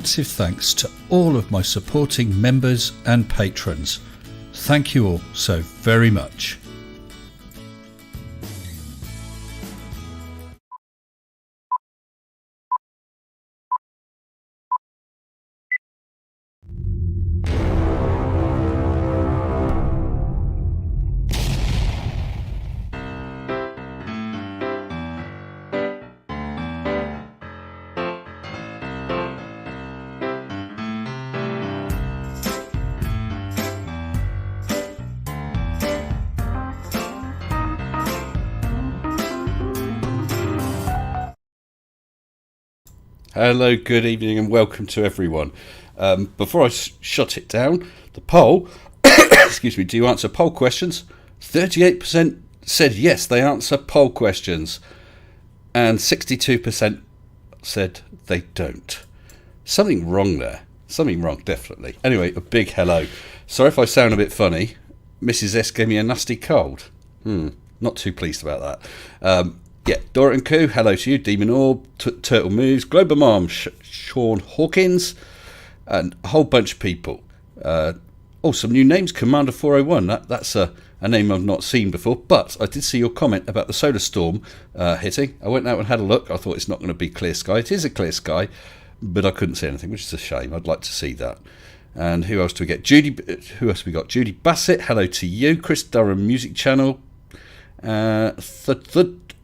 massive thanks to all of my supporting members and patrons. Thank you all so very much. Hello, good evening and welcome to everyone. Before I shut it down, the poll, excuse me, do you answer poll questions? 38% said yes, they answer poll questions. And 62% said they don't. Something wrong there. Something wrong, definitely. Anyway, a big hello. Sorry if I sound a bit funny. Mrs. S gave me a nasty cold. Not too pleased about that. Yeah, Dorrit & Co, hello to you. Demon Orb, Turtle Moves, Global Mom, Sean Hawkins, and a whole bunch of people. Some new names. Commander 401, that's a name I've not seen before, but I did see your comment about the solar storm hitting. I went out and had a look. I thought it's not going to be clear sky. It is a clear sky, but I couldn't see anything, which is a shame. I'd like to see that. And who else do we get? Who else we got? Judy Bassett, hello to you. Chris Durham Music Channel.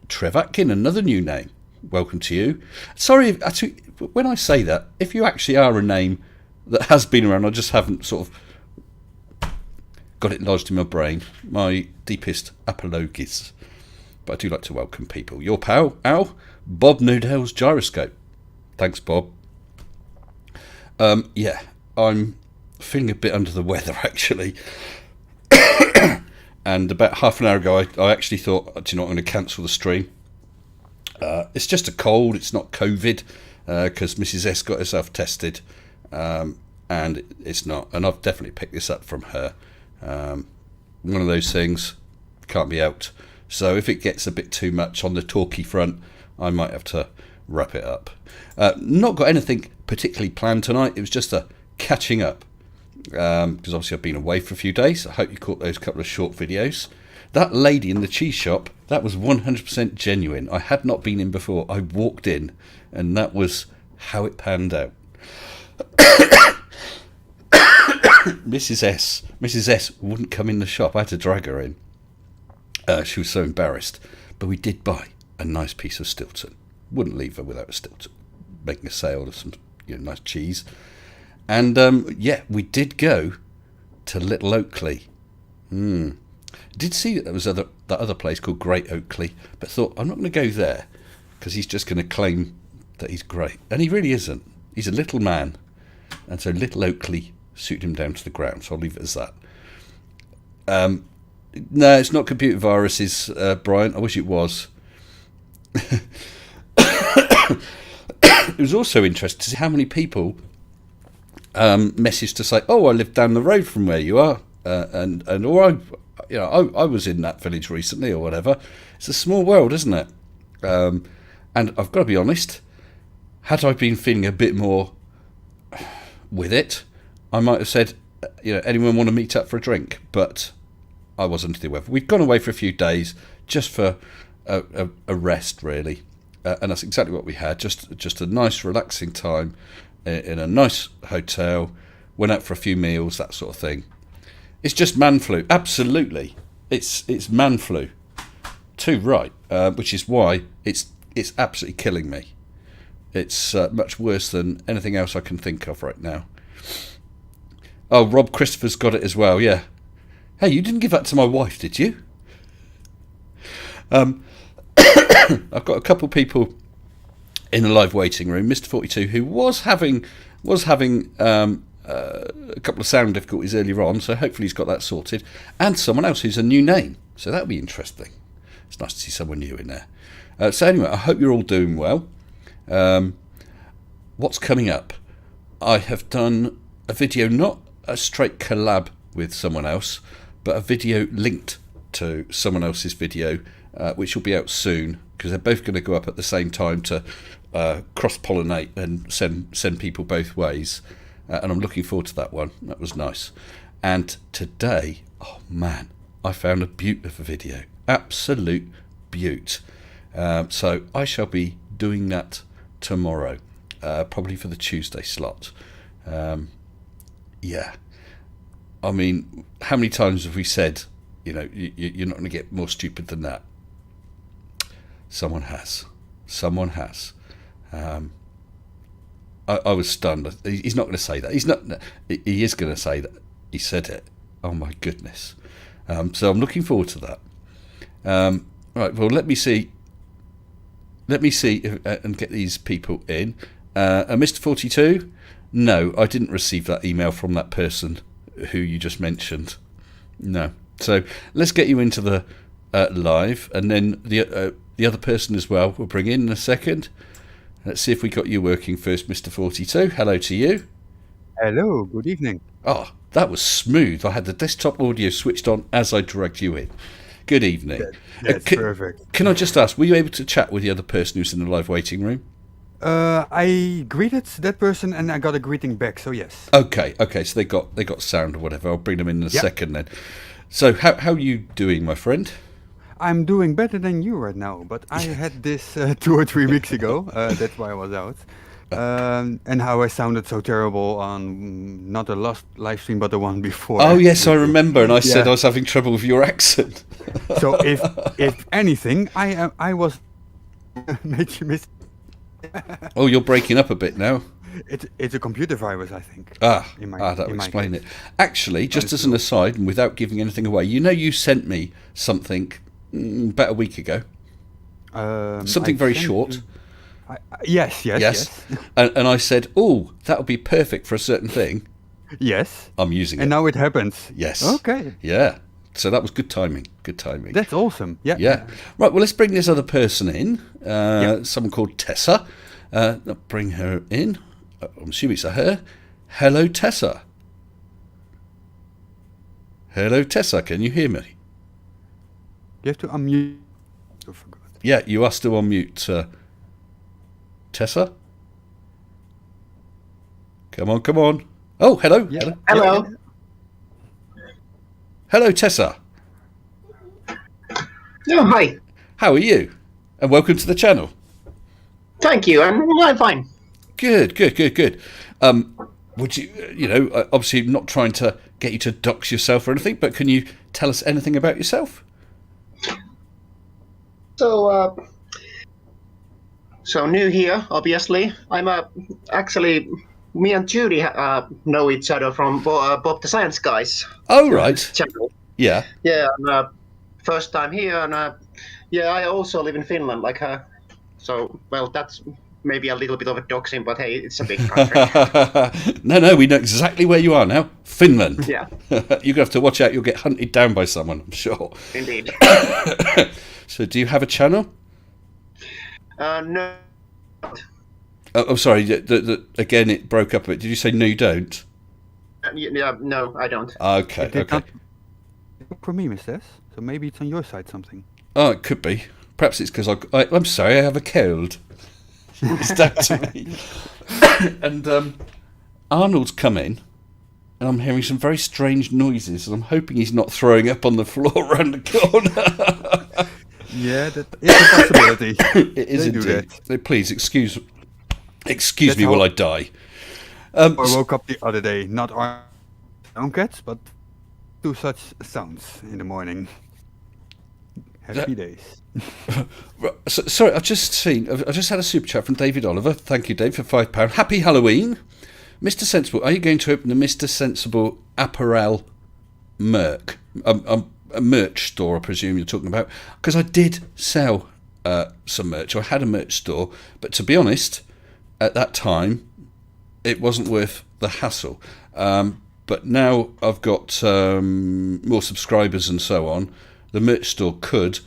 Trev Atkin, another new name. Welcome to you. Sorry, actually, when I say that, if you actually are a name that has been around, I just haven't sort of got it lodged in my brain. My deepest apologies. But I do like to welcome people. Your pal, Al, Bob Nudell's Gyroscope. Thanks, Bob. Yeah, I'm feeling a bit under the weather, actually. And about half an hour ago, I actually thought, do you know what, I'm going to cancel the stream. It's just a cold, it's not COVID, because Mrs. S got herself tested, and it's not. And I've definitely picked this up from her. One of those things, can't be out. So if it gets a bit too much on the talky front, I might have to wrap it up. Not got anything particularly planned tonight, it was just a catching up. Because obviously I've been away for a few days. I hope you caught those couple of short videos. That lady in the cheese shop, that was 100% genuine. I had not been in before. I walked in and that was how it panned out. Mrs. S wouldn't come in the shop. I had to drag her in. She was so embarrassed. But we did buy a nice piece of Stilton. Wouldn't leave her without a Stilton. Making a sale of some nice cheese. And, we did go to Little Oakley. Did see that there was that other place called Great Oakley, but thought, I'm not going to go there, because he's just going to claim that he's great. And he really isn't. He's a little man. And so Little Oakley suited him down to the ground, so I'll leave it as that. No, it's not computer viruses, Brian. I wish it was. It was also interesting to see how many people message to say, I live down the road from where you are, or I was in that village recently, or whatever. It's a small world, isn't it? And I've got to be honest, had I been feeling a bit more with it, I might have said, anyone want to meet up for a drink? But I wasn't the weather. We'd gone away for a few days just for a rest, really, and that's exactly what we had. Just a nice, relaxing time. In a nice hotel, went out for a few meals, that sort of thing. It's just man flu, absolutely. It's man flu, too right, which is why it's absolutely killing me. It's much worse than anything else I can think of right now. Oh, Rob Christopher's got it as well, yeah. Hey, you didn't give that to my wife, did you? I've got a couple people in a live waiting room, Mr. 42, who was having a couple of sound difficulties earlier on, so hopefully he's got that sorted, and someone else who's a new name, so that'll be interesting. It's nice to see someone new in there. So anyway, I hope you're all doing well. What's coming up? I have done a video, not a straight collab with someone else, but a video linked to someone else's video, which will be out soon, because they're both going to go up at the same time to cross-pollinate and send people both ways. And I'm looking forward to that one. That was nice. And today, oh man, I found a beaut of a video. Absolute beaut. So I shall be doing that tomorrow, probably for the Tuesday slot. Yeah. I mean, how many times have we said, you're not going to get more stupid than that? Someone has. I was stunned. He's not going to say that. He is going to say that. He said it. Oh my goodness. So I'm looking forward to that. Right. Well, let me see and get these people in. Mr. 42. No, I didn't receive that email from that person who you just mentioned. No. So let's get you into the live, and then the other person as well we'll bring in a second. Let's see if we got you working first, Mr. 42. Hello to you. Hello, good evening. Oh, that was smooth. I had the desktop audio switched on as I dragged you in. Good evening. That's perfect. Can I just ask, were you able to chat with the other person who's in the live waiting room? I greeted that person and I got a greeting back, so yes. Okay, so they got sound or whatever. I'll bring them in a second then. So how are you doing, my friend? I'm doing better than you right now, but I had this 2 or 3 weeks ago. That's why I was out. And how I sounded so terrible on not the last live stream, but the one before. Oh yes, I remember, and I said I was having trouble with your accent. So if anything, I was made you miss. Oh, you're breaking up a bit now. It's a computer virus, I think. That would explain it. Actually, just as an aside, and without giving anything away, you sent me something about a week ago. Something very short. Yes. And I said, oh, that would be perfect for a certain thing. Yes. I'm using it. And now it happens. Yes. Okay. Yeah. So that was good timing. That's awesome. Yeah. Right, well, let's bring this other person in. Someone called Tessa. Bring her in. I'm assuming it's a her. Hello, Tessa. Hello, Tessa. Can you hear me? You have to unmute. I forgot. Yeah, you are still on mute, Tessa. Come on. Oh, hello. Yeah. Hello. Hello, Tessa. Oh, hi. How are you? And welcome to the channel. Thank you. I'm fine. Good. Would you, obviously not trying to get you to dox yourself or anything, but can you tell us anything about yourself? So new here, obviously. Actually, me and Judy know each other from Bob the Science Guys. Oh, right. Channel. Yeah. Yeah, and, first time here, and I also live in Finland, like her. So, well, that's maybe a little bit of a doxing, but hey, it's a big country. No, we know exactly where you are now. Finland. Yeah. You're going to have to watch out. You'll get hunted down by someone, I'm sure. Indeed. So do you have a channel? No. I'm sorry. Again, it broke up a bit. Did you say no, you don't? Yeah, no, I don't. Okay. Not for me, Mr. S. So maybe it's on your side something. Oh, it could be. Perhaps it's because I'm sorry, I have a cold. It's down to me. And Arnold's come in, and I'm hearing some very strange noises, and I'm hoping he's not throwing up on the floor around the corner. Yeah, that is a possibility. It is They do indeed. that. Please excuse me how- while I die. I woke up the other day, not our own cats, but two such sounds in the morning. Happy days. Sorry, I just had a super chat from David Oliver. Thank you, Dave, for £5. Happy Halloween. Mr. Sensible, are you going to open the Mr. Sensible apparel a merch store, I presume you're talking about? Because I did sell some merch. I had a merch store, but to be honest, at that time, it wasn't worth the hassle. But now I've got more subscribers and so on. The merch store could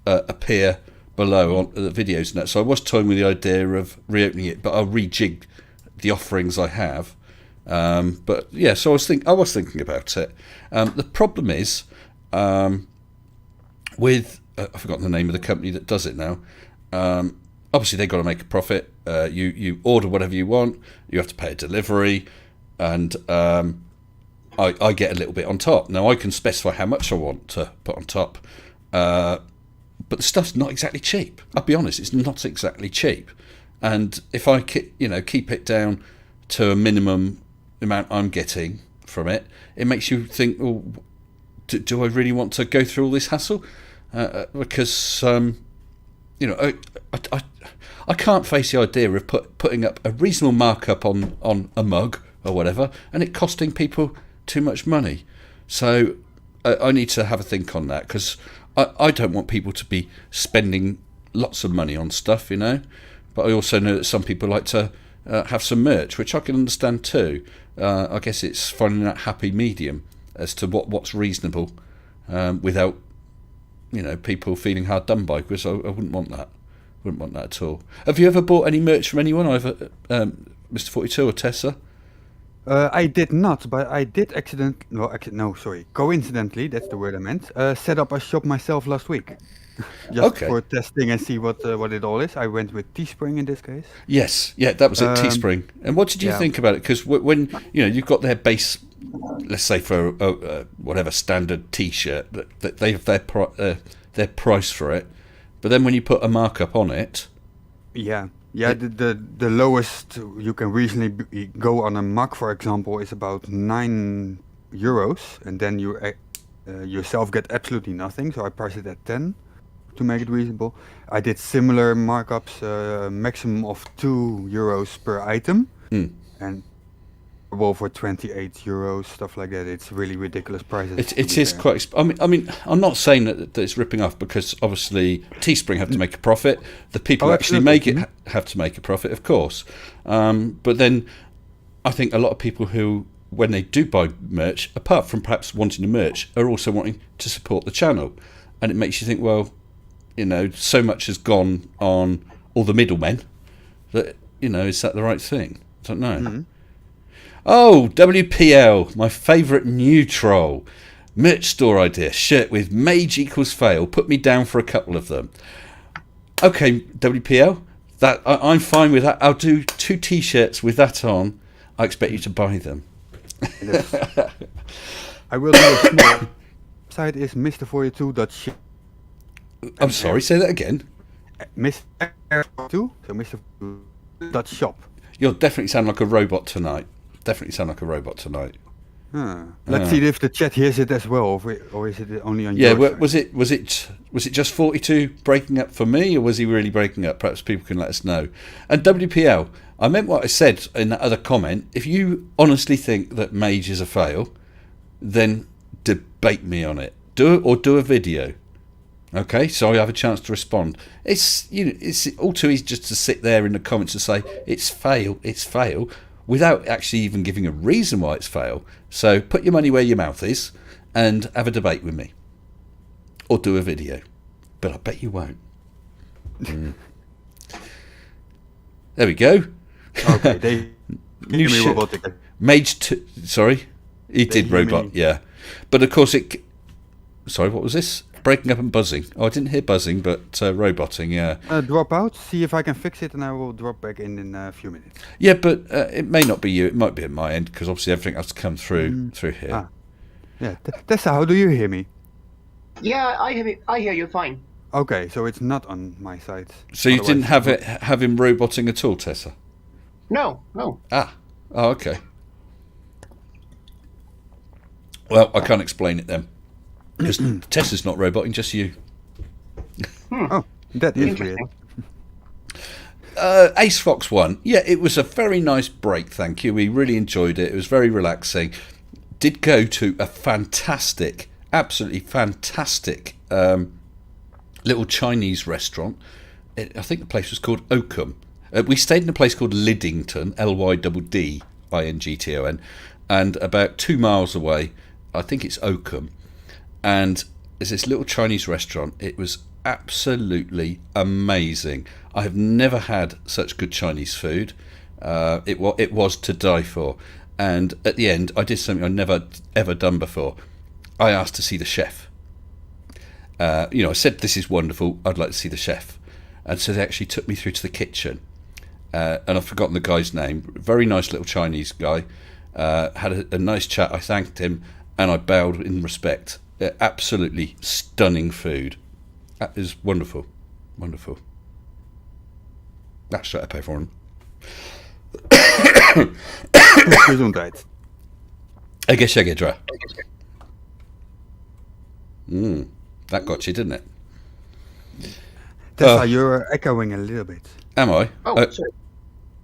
appear below on the videos and that. So I was toying with the idea of reopening it, but I'll rejig the offerings I have. But yeah, so I was thinking about it. The problem is with I've forgotten the name of the company that does it now. obviously they've got to make a profit. You order whatever you want. You have to pay a delivery, and I get a little bit on top. Now I can specify how much I want to put on top, but the stuff's not exactly cheap. I'll be honest, it's not exactly cheap. And if I keep it down to a minimum amount I'm getting from it, it makes you think, well, do I really want to go through all this hassle? Because I can't face the idea of putting up a reasonable markup on a mug or whatever, and it costing people too much money. So I need to have a think on that, because I don't want people to be spending lots of money on stuff, But I also know that some people like to have some merch, which I can understand too. I guess it's finding that happy medium as to what's reasonable, without people feeling hard done by, because I wouldn't want that. Wouldn't want that at all. Have you ever bought any merch from anyone, either Mr. 42 or Tessa? I did not, but I did coincidentally, that's the word I meant, set up a shop myself last week. Just Okay. for testing and see what it all is. I went with Teespring in this case. Yes, yeah, that was at Teespring. And what did you yeah. think about it? Because when you've got their base, let's say for whatever standard T-shirt, that they have their price for it, but then when you put a markup on it, Yeah, the lowest you can reasonably go on a mug, for example, is about €9, and then you yourself get absolutely nothing. So I priced it at 10 to make it reasonable. I did similar markups, maximum of €2 per item, and well, for €28, stuff like that. It's really ridiculous prices. it is quite. I mean, I'm not saying that it's ripping off, because obviously Teespring have to make a profit. The people who actually make it have to make a profit, of course. But then I think a lot of people who, when they do buy merch, apart from perhaps wanting the merch, are also wanting to support the channel. And it makes you think, well, so much has gone on all the middlemen that, is that the right thing? I don't know. Mm-hmm. Oh, WPL, my favourite new troll. Merch store idea, shirt with mage equals fail. Put me down for a couple of them. Okay, WPL, I'm fine with that. I'll do 2 T-shirts with that on. I expect you to buy them. Yes. I will do a small website is Mr42.shop. I'm sorry, say that again. Mr42, so Mr42.shop. You'll definitely sound like a robot tonight. Let's see if the chat hears it as well, or is it only on Yeah, your side? was it just 42 breaking up for me, or was he really breaking up? Perhaps people can let us know. And WPL, I meant what I said in that other comment. If you honestly think that Mage is a fail, then debate me on it. Do a video. Okay, so I have a chance to respond. It's all too easy just to sit there in the comments and say it's fail, without actually even giving a reason why it's fail. So put your money where your mouth is and have a debate with me, or do a video. But I bet you won't. There we go. Okay, they New hear me shit. robotic. Mage 2. Sorry, he did hear robot. me. Yeah, but of course it. Sorry, what was this? Breaking up and buzzing. Oh, I didn't hear buzzing, but roboting. Yeah. Drop out, see if I can fix it, and I will drop back in a few minutes. Yeah, but it may not be you. It might be at my end, because obviously everything has to come through here. Ah. Yeah, Tessa, how do you hear me? Yeah, I hear you fine. Okay, so it's not on my side. So you didn't Otherwise- have him roboting at all, Tessa? No. Ah. Oh, okay. Well, I can't explain it then, because Tessa's not roboting, just you. Oh, that is weird. Interesting. Ace Fox 1. Yeah, it was a very nice break, thank you. We really enjoyed it. It was very relaxing. Did go to a fantastic, absolutely fantastic little Chinese restaurant. I think the place was called Oakham. We stayed in a place called Liddington, Lyddington, and about 2 miles away, I think it's Oakham. And there's this little Chinese restaurant. It was absolutely amazing. I have never had such good Chinese food. It was to die for. And at the end, I did something I'd never ever done before. I asked to see the chef. I said, "This is wonderful. I'd like to see the chef." and so they actually took me through to the kitchen. And I've forgotten the guy's name. Very nice little Chinese guy. Had a nice chat. I thanked him, and I bowed in respect. Absolutely stunning food. That is wonderful. Wonderful. That's what I pay for him. Gezondheid. I guess Gedra. That got you, didn't it? Tessa, you're echoing a little bit. Am I? Oh, sorry.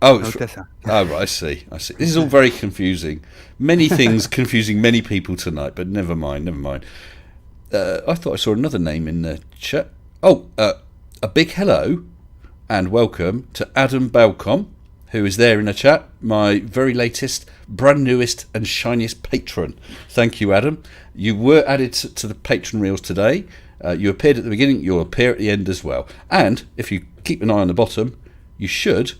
Oh, No, Tessa. oh, right, I see. This is all very confusing. Many things confusing many people tonight, but never mind. I thought I saw another name in the chat. Oh, a big hello and welcome to Adam Balcom, who is there in the chat, my very latest, brand newest and shiniest patron. Thank you, Adam. You were added to the patron reels today. You appeared at the beginning, you'll appear at the end as well. And if you keep an eye on the bottom, you should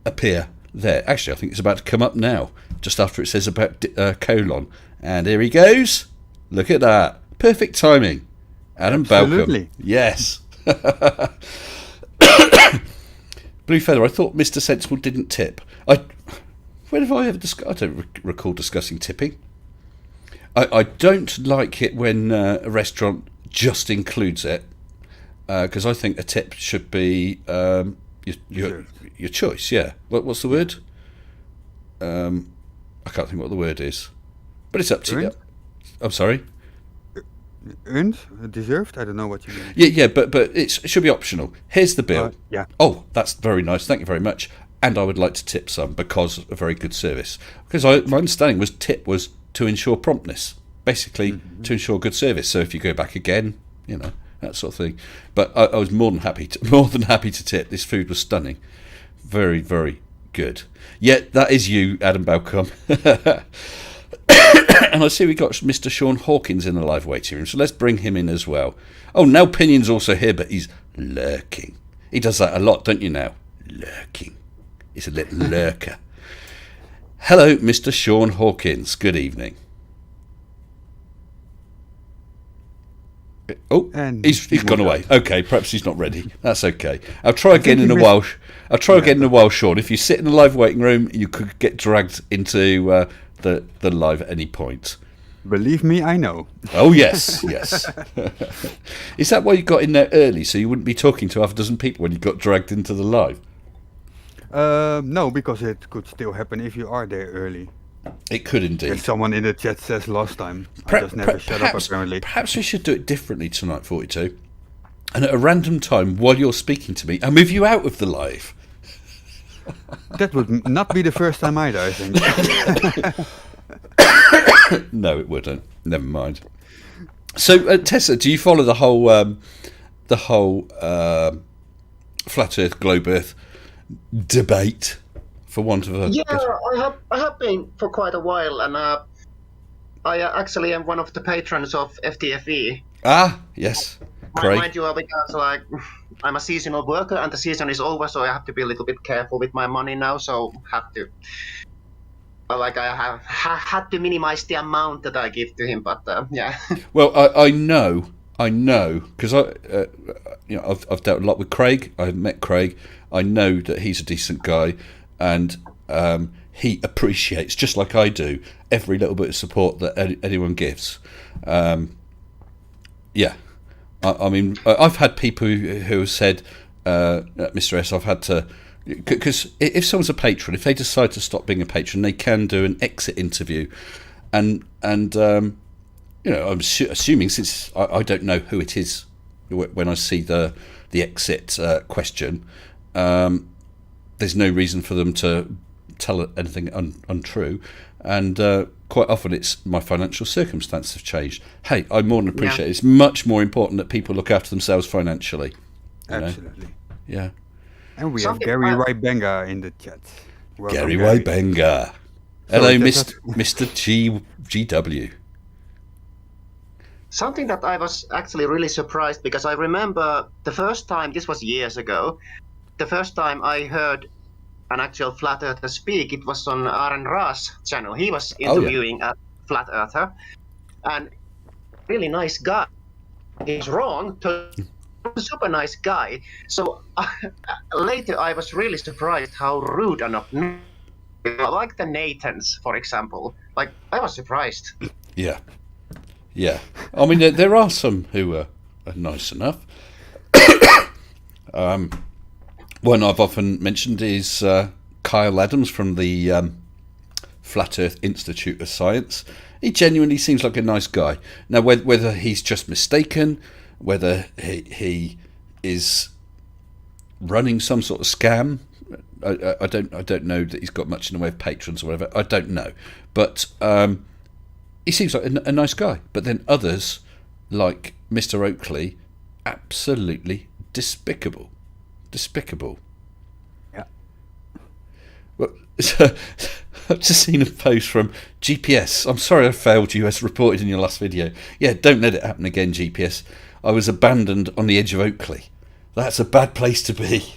appear there. Actually, I think it's about to come up now, just after it says about colon. And here he goes. Look at that. Perfect timing. Adam Absolutely. Balcom. Yes. Blue Feather, I thought Mr. Sensible didn't tip. When have I ever I don't recall discussing tipping. I don't like it when a restaurant just includes it, because I think a tip should be your choice. Yeah. What's the word? I can't think what the word is, but it's up to you. Earned? I'm sorry. Earned? Deserved? I don't know what you mean. Yeah, but it should be optional. Here's the bill. Yeah. Oh, that's very nice. Thank you very much. And I would like to tip some because of a very good service. Because my understanding was tip was to ensure promptness, basically to ensure good service. So if you go back again, that sort of thing. But I was more than happy to tip. This food was stunning, very, very good. Yeah, that is you, Adam Balcom. And I see we got Mr. Sean Hawkins in the live waiting room, so let's bring him in as well. Oh, Nell Pinion's also here, but he's lurking. He does that a lot, don't you, now? Lurking. He's a little lurker. Hello, Mr. Sean Hawkins. Good evening. Oh, And he's he gone moved away. Okay, perhaps he's not ready. That's okay. I'll try again in a while. I'll try again in a while, Sean. If you sit in the live waiting room, you could get dragged into the live at any point. Believe me, I know. Oh yes. Is that why you got in there early, so you wouldn't be talking to half a dozen people when you got dragged into the live? No, because it could still happen if you are there early. It could indeed. As someone in the chat says last time. I just never shut up, apparently. Perhaps we should do it differently tonight, 42. And at a random time, while you're speaking to me, I'll move you out of the live. That would not be the first time either, I think. No, it wouldn't. Never mind. So, Tessa, do you follow the whole flat Earth, globe Earth debate, for want of a? Yeah, I have been for quite a while, and I actually am one of the patrons of FTFE. Ah, yes. Craig. Mind you, because I'm a seasonal worker, and the season is over, so I have to be a little bit careful with my money now. So have to. I have had to minimize the amount that I give to him, but yeah. Well, I know, because I've dealt a lot with Craig. I've met Craig. I know that he's a decent guy, and he appreciates, just like I do, every little bit of support that anyone gives. Yeah, I mean, I've had people who have said, Mr. S, I've had to. Because if someone's a patron, if they decide to stop being a patron, they can do an exit interview, and I'm assuming, since I don't know who it is when I see the exit question, there's no reason for them to tell anything untrue, and quite often it's my financial circumstances have changed. Hey, I more than appreciate it. It's much more important that people look after themselves financially. Absolutely. Yeah. And we have Gary Rybenga in the chat. Welcome, Gary Rybenga. Hello, Mr. GW. Something that I was actually really surprised, because I remember the first time, this was years ago, the first time I heard an actual Flat Earther speak, it was on Aaron Ra's channel. He was interviewing a Flat Earther, and really nice guy. He's wrong, a super nice guy. So later, I was really surprised how rude and obnoxious, like the Nathans, for example. Like I was surprised. Yeah. Yeah. I mean, there are some who are nice enough. One I've often mentioned is Kyle Adams from the Flat Earth Institute of Science. He genuinely seems like a nice guy. Now, whether he's just mistaken, whether he is running some sort of scam, I don't know that he's got much in the way of patrons or whatever. I don't know, but he seems like a nice guy. But then others, like Mr. Oakley, absolutely despicable. Yeah. Well, so, I've just seen a post from GPS. I'm sorry I failed you as reported in your last video. Yeah, don't let it happen again, GPS. I was abandoned on the edge of Oakley. That's a bad place to be.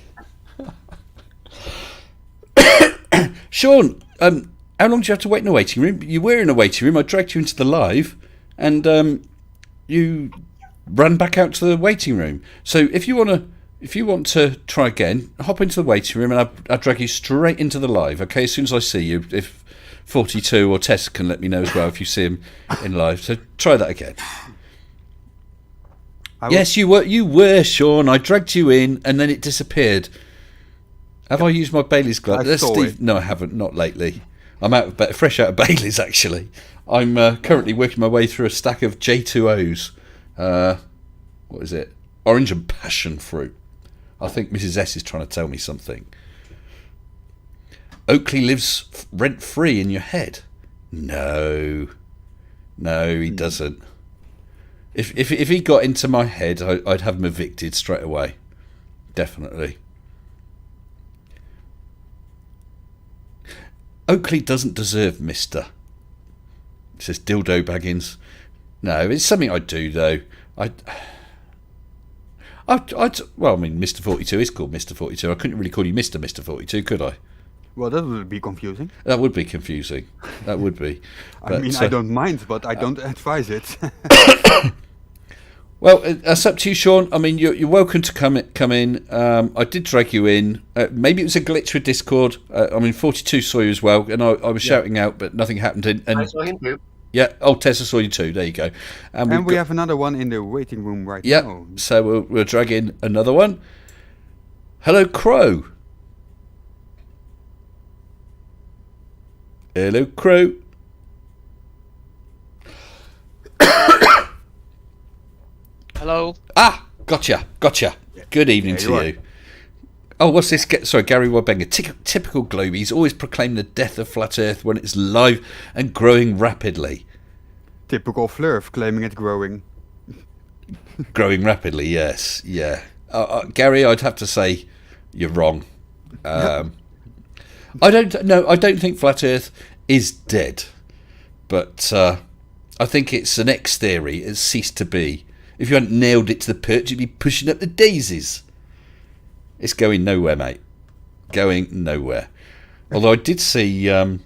Sean, how long do you have to wait in a waiting room? You were in a waiting room. I dragged you into the live, and you ran back out to the waiting room. So if you want to try again, hop into the waiting room, and I'll drag you straight into the live. Okay, as soon as I see you, if 42 or Tess can let me know as well if you see him in live. So try that again. Yes, you were, Sean. I dragged you in, and then it disappeared. Have I used my Bailey's glove? Steve, no, I haven't. Not lately. I'm fresh out of Bailey's, actually. I'm currently working my way through a stack of J2Os. What is it? Orange and passion fruit. I think Mrs. S is trying to tell me something. Oakley lives rent-free in your head. No, he doesn't. If he got into my head, I'd have him evicted straight away. Definitely. Oakley doesn't deserve Mister. It says Dildo Baggins. No, it's something I do though. Well, I mean, Mr. 42 is called Mr. 42. I couldn't really call you Mr. 42, could I? Well, that would be confusing. That would be confusing. That would be. I mean, I don't mind, but I don't advise it. Well, that's up to you, Sean. I mean, you're welcome to come in. I did drag you in. Maybe it was a glitch with Discord. I mean, 42 saw you as well, and I was shouting out, but nothing happened. And I saw him too. Yeah, Tessa saw you too. There you go. And we have another one in the waiting room right now. Yeah, so we'll drag in another one. Hello, Crow. Hello, Crow. Hello. Ah, gotcha. Good evening to you. Oh, what's this? Sorry, Gary Wabenga. Typical Globies always proclaim the death of Flat Earth when it's live and growing rapidly. Typical Flurf claiming it growing. Growing rapidly, yes. Yeah. Gary, I'd have to say you're wrong. I don't think Flat Earth is dead. But I think it's an X theory. It's ceased to be. If you hadn't nailed it to the perch, you'd be pushing up the daisies. It's going nowhere, mate. Going nowhere. Although I did see about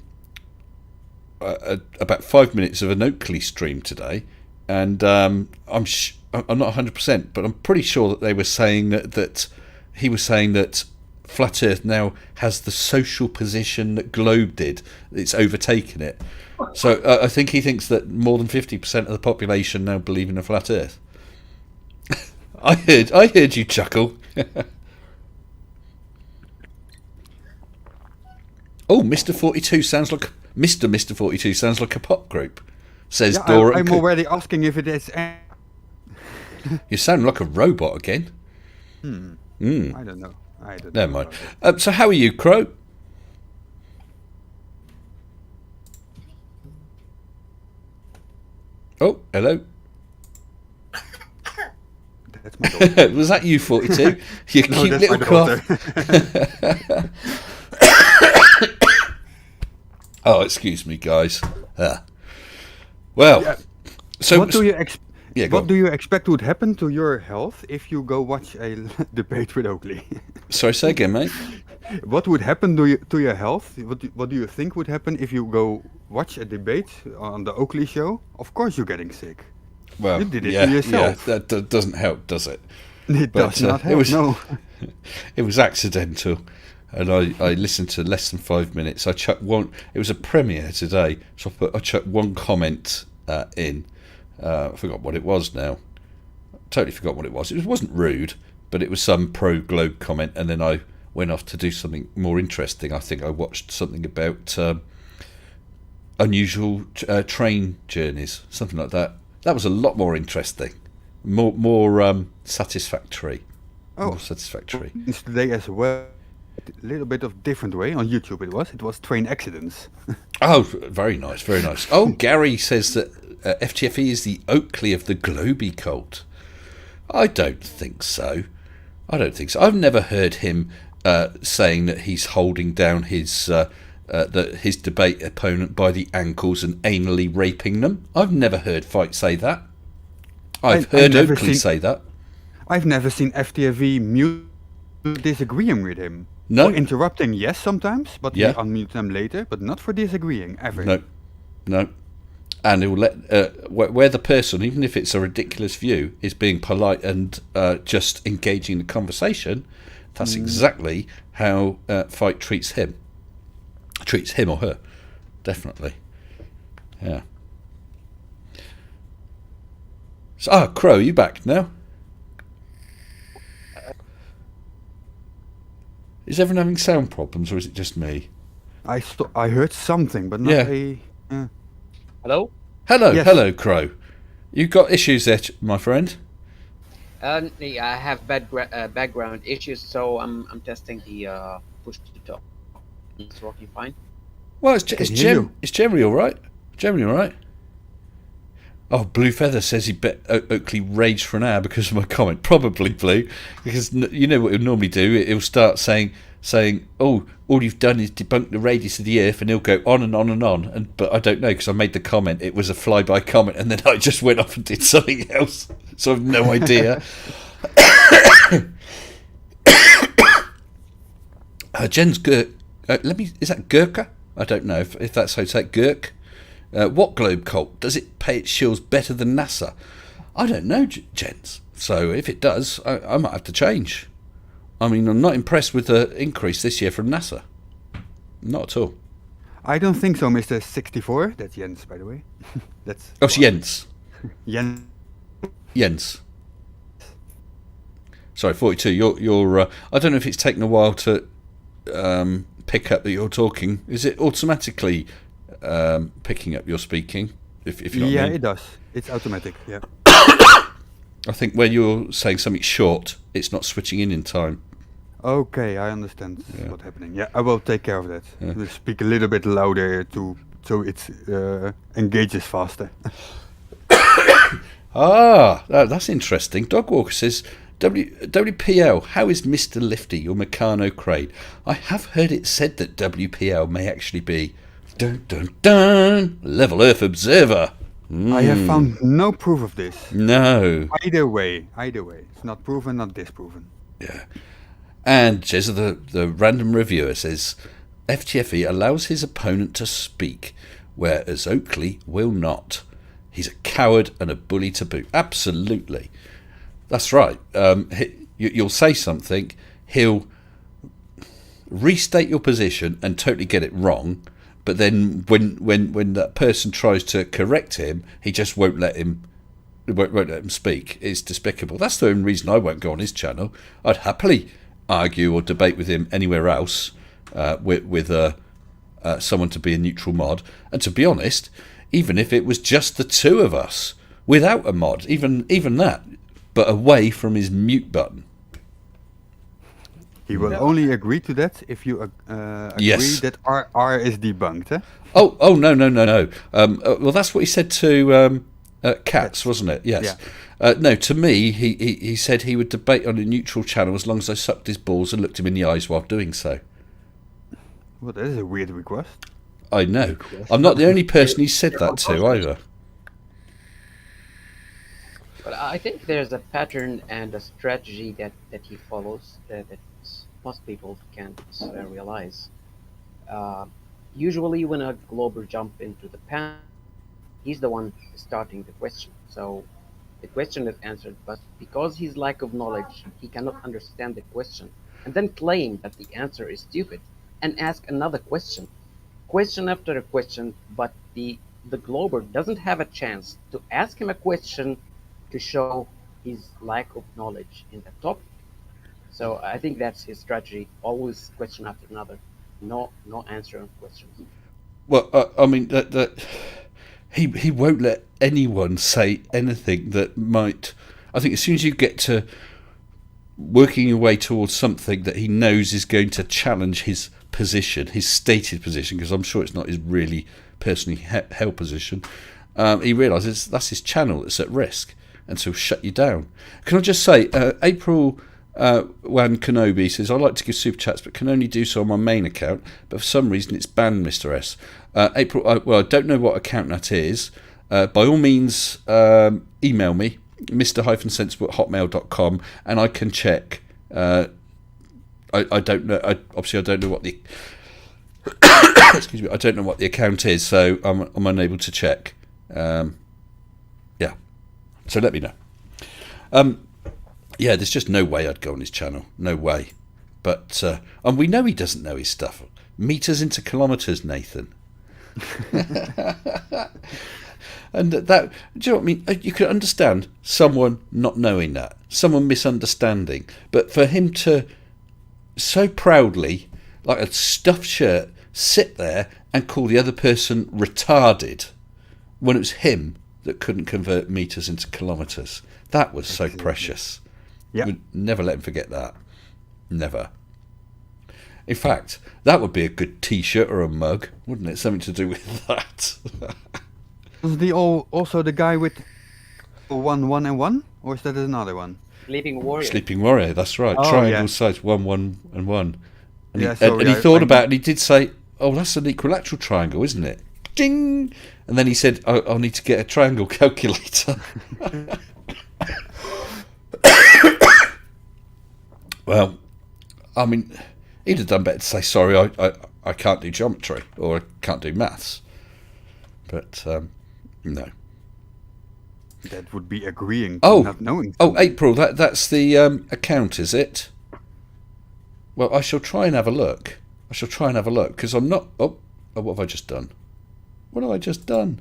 5 minutes of an Oakley stream today, and I'm not 100%, but I'm pretty sure that they were saying that he was saying that Flat Earth now has the social position that Globe did. It's overtaken it. So I think he thinks that more than 50% of the population now believe in a Flat Earth. I heard you chuckle. Oh, Mr. 42 sounds like Mr. 42 sounds like a pop group. Says Dora. I'm already asking if it is. You sound like a robot again. I don't know. Never mind. So how are you, Crow? Oh, hello. That's my daughter. Was that you, 42? You No, cute that's my little cough. daughter. Oh, excuse me, guys. Well, Yeah. so What do you Yeah, go What on. do you expect would happen to your health if you go watch a debate with Oakley? Sorry, say again, mate. What would happen to your health? What do you think would happen if you go watch a debate on the Oakley show? Of course, you're getting sick. Well, You did it to yourself. Yeah, that doesn't help, does it? It But, does not it help. was- No. It was accidental, and I listened to less than 5 minutes. I chucked one. It was a premiere today, so I chucked one comment in. I forgot what it was now. Totally forgot what it was. It wasn't rude, but it was some pro Globe comment, and then I went off to do something more interesting. I think I watched something about unusual train journeys, something like that. That was a lot more interesting, more satisfactory. Oh. More satisfactory. It's today as well. A little bit of different way on YouTube. It was train accidents. Oh, very nice, very nice. Oh, Gary says that FTFE is the Oakley of the Globy cult. I don't think so. I've never heard him saying that he's holding down his debate opponent by the ankles and anally raping them. I've never heard Fight say that. I've heard never Oakley seen- say that. I've never seen FTFE mute disagreeing with him. No. For interrupting, yes, sometimes, but Yeah. he unmute them later, but not for disagreeing, ever. No. And it will let where the person, even if it's a ridiculous view, is being polite and just engaging in the conversation. That's exactly how Fight treats him or her, definitely. Yeah. So, Crow, you back now? Is everyone having sound problems, or is it just me? I heard something, but not Yeah. a... Hello? Yes. Hello, Crow. You got issues there, my friend? Yeah, I have background issues, so I'm testing the push to talk. It's working fine. Well, it's hear you. Jeremy all right? Jeremy all right? Oh, Blue Feather says he bet Oakley raged for an hour because of my comment. Probably, Blue, because you know what he'll normally do. He'll start saying, "Oh, all you've done is debunk the radius of the Earth," and he'll go on and on and on. But I don't know because I made the comment. It was a flyby comment, and then I just went off and did something else. So I've no idea. Jen's Gurk. Is that Gurka? I don't know if that's how to say it. Gurk. What Globe cult? Does it pay its shills better than NASA? I don't know, Jens. So if it does, I might have to change. I mean, I'm not impressed with the increase this year from NASA. Not at all. I don't think so, Mr. 64. That's Jens, by the way. That's... Oh, it's Jens. Jens. Sorry, 42. You're. I don't know if it's taken a while to pick up that you're talking. Is it automatically picking up your speaking? If you know what I mean? It does. It's automatic, yeah. I think when you're saying something short, it's not switching in time. Okay, I understand what's happening. Yeah, I will take care of that. We'll speak a little bit louder so it engages faster. That's interesting. Dogwalker says, WPL, how is Mr. Lifty, your Meccano Crane? I have heard it said that WPL may actually be Level Earth Observer. I have found no proof of this. No. Either way. It's not proven, not disproven. Yeah. And Jezza, the random reviewer, says, FTFE allows his opponent to speak, whereas Oakley will not. He's a coward and a bully to boot. Absolutely. That's right. You'll say something, he'll restate your position and totally get it wrong, but then when that person tries to correct him, he just won't let him speak. It's despicable. That's the only reason I won't go on his channel. I'd happily argue or debate with him anywhere else with someone to be a neutral mod. And to be honest, even if it was just the two of us, without a mod, even that, but away from his mute button. He will only agree to that if you agree Yes. that R is debunked, eh? Oh, no. Well, that's what he said to Katz, wasn't it? Yes. Yeah. No, to me, he said he would debate on a neutral channel as long as I sucked his balls and looked him in the eyes while doing so. Well, that is a weird request. I know. I'm not the only person he said that to either. But I think there's a pattern and a strategy that he follows that most people can't realize. Usually when a Glober jump into the panel, he's the one starting the question. So the question is answered, but because his lack of knowledge, he cannot understand the question, and then claim that the answer is stupid, and ask another question after a question, but the Glober doesn't have a chance to ask him a question to show his lack of knowledge in the topic. So I think that's his strategy. Always question after another. No answer on questions. Well, I mean that he won't let anyone say anything that might. I think as soon as you get to working your way towards something that he knows is going to challenge his position, his stated position, because I'm sure it's not his really personally held position, he realises that's his channel that's at risk, and so shut you down. Can I just say, April Wan Kenobi says, I like to give super chats but can only do so on my main account, but for some reason it's banned, Mr. S. April, well, I don't know what account that is. By all means, email me, mr-sensible@hotmail.com, and I can check. I don't know. Obviously, I don't know what the excuse me. I don't know what the account is, so I'm unable to check. Yeah. So let me know. Yeah, there's just no way I'd go on his channel. No way. But and we know he doesn't know his stuff. Meters into kilometres, Nathan. And that, do you know what I mean? You could understand someone not knowing that, someone misunderstanding, but for him to so proudly, like a stuffed shirt, sit there and call the other person retarded when it was him that couldn't convert meters into kilometres, that was so precious. Yeah. We'd never let him forget that. Never. In fact, that would be a good T-shirt or a mug, wouldn't it? Something to do with that. Was the also the guy with 1, 1, and 1? Or is that another one? Sleeping Warrior. Sleeping Warrior, that's right. Oh, Triangle yeah. size 1, 1, and 1. And Yeah, he, sorry, and he I- thought I- about it, and he did say, oh, that's an equilateral triangle, isn't it? Ding! And then he said, I'll need to get a triangle calculator. Well, I mean, he'd have done better to say, sorry, I can't do geometry, or I can't do maths. But, no. That would be agreeing to Oh, not knowing. oh, April, that's the account, is it? Well, I shall try and have a look. Because I'm not... Oh, what have I just done? What have I just done?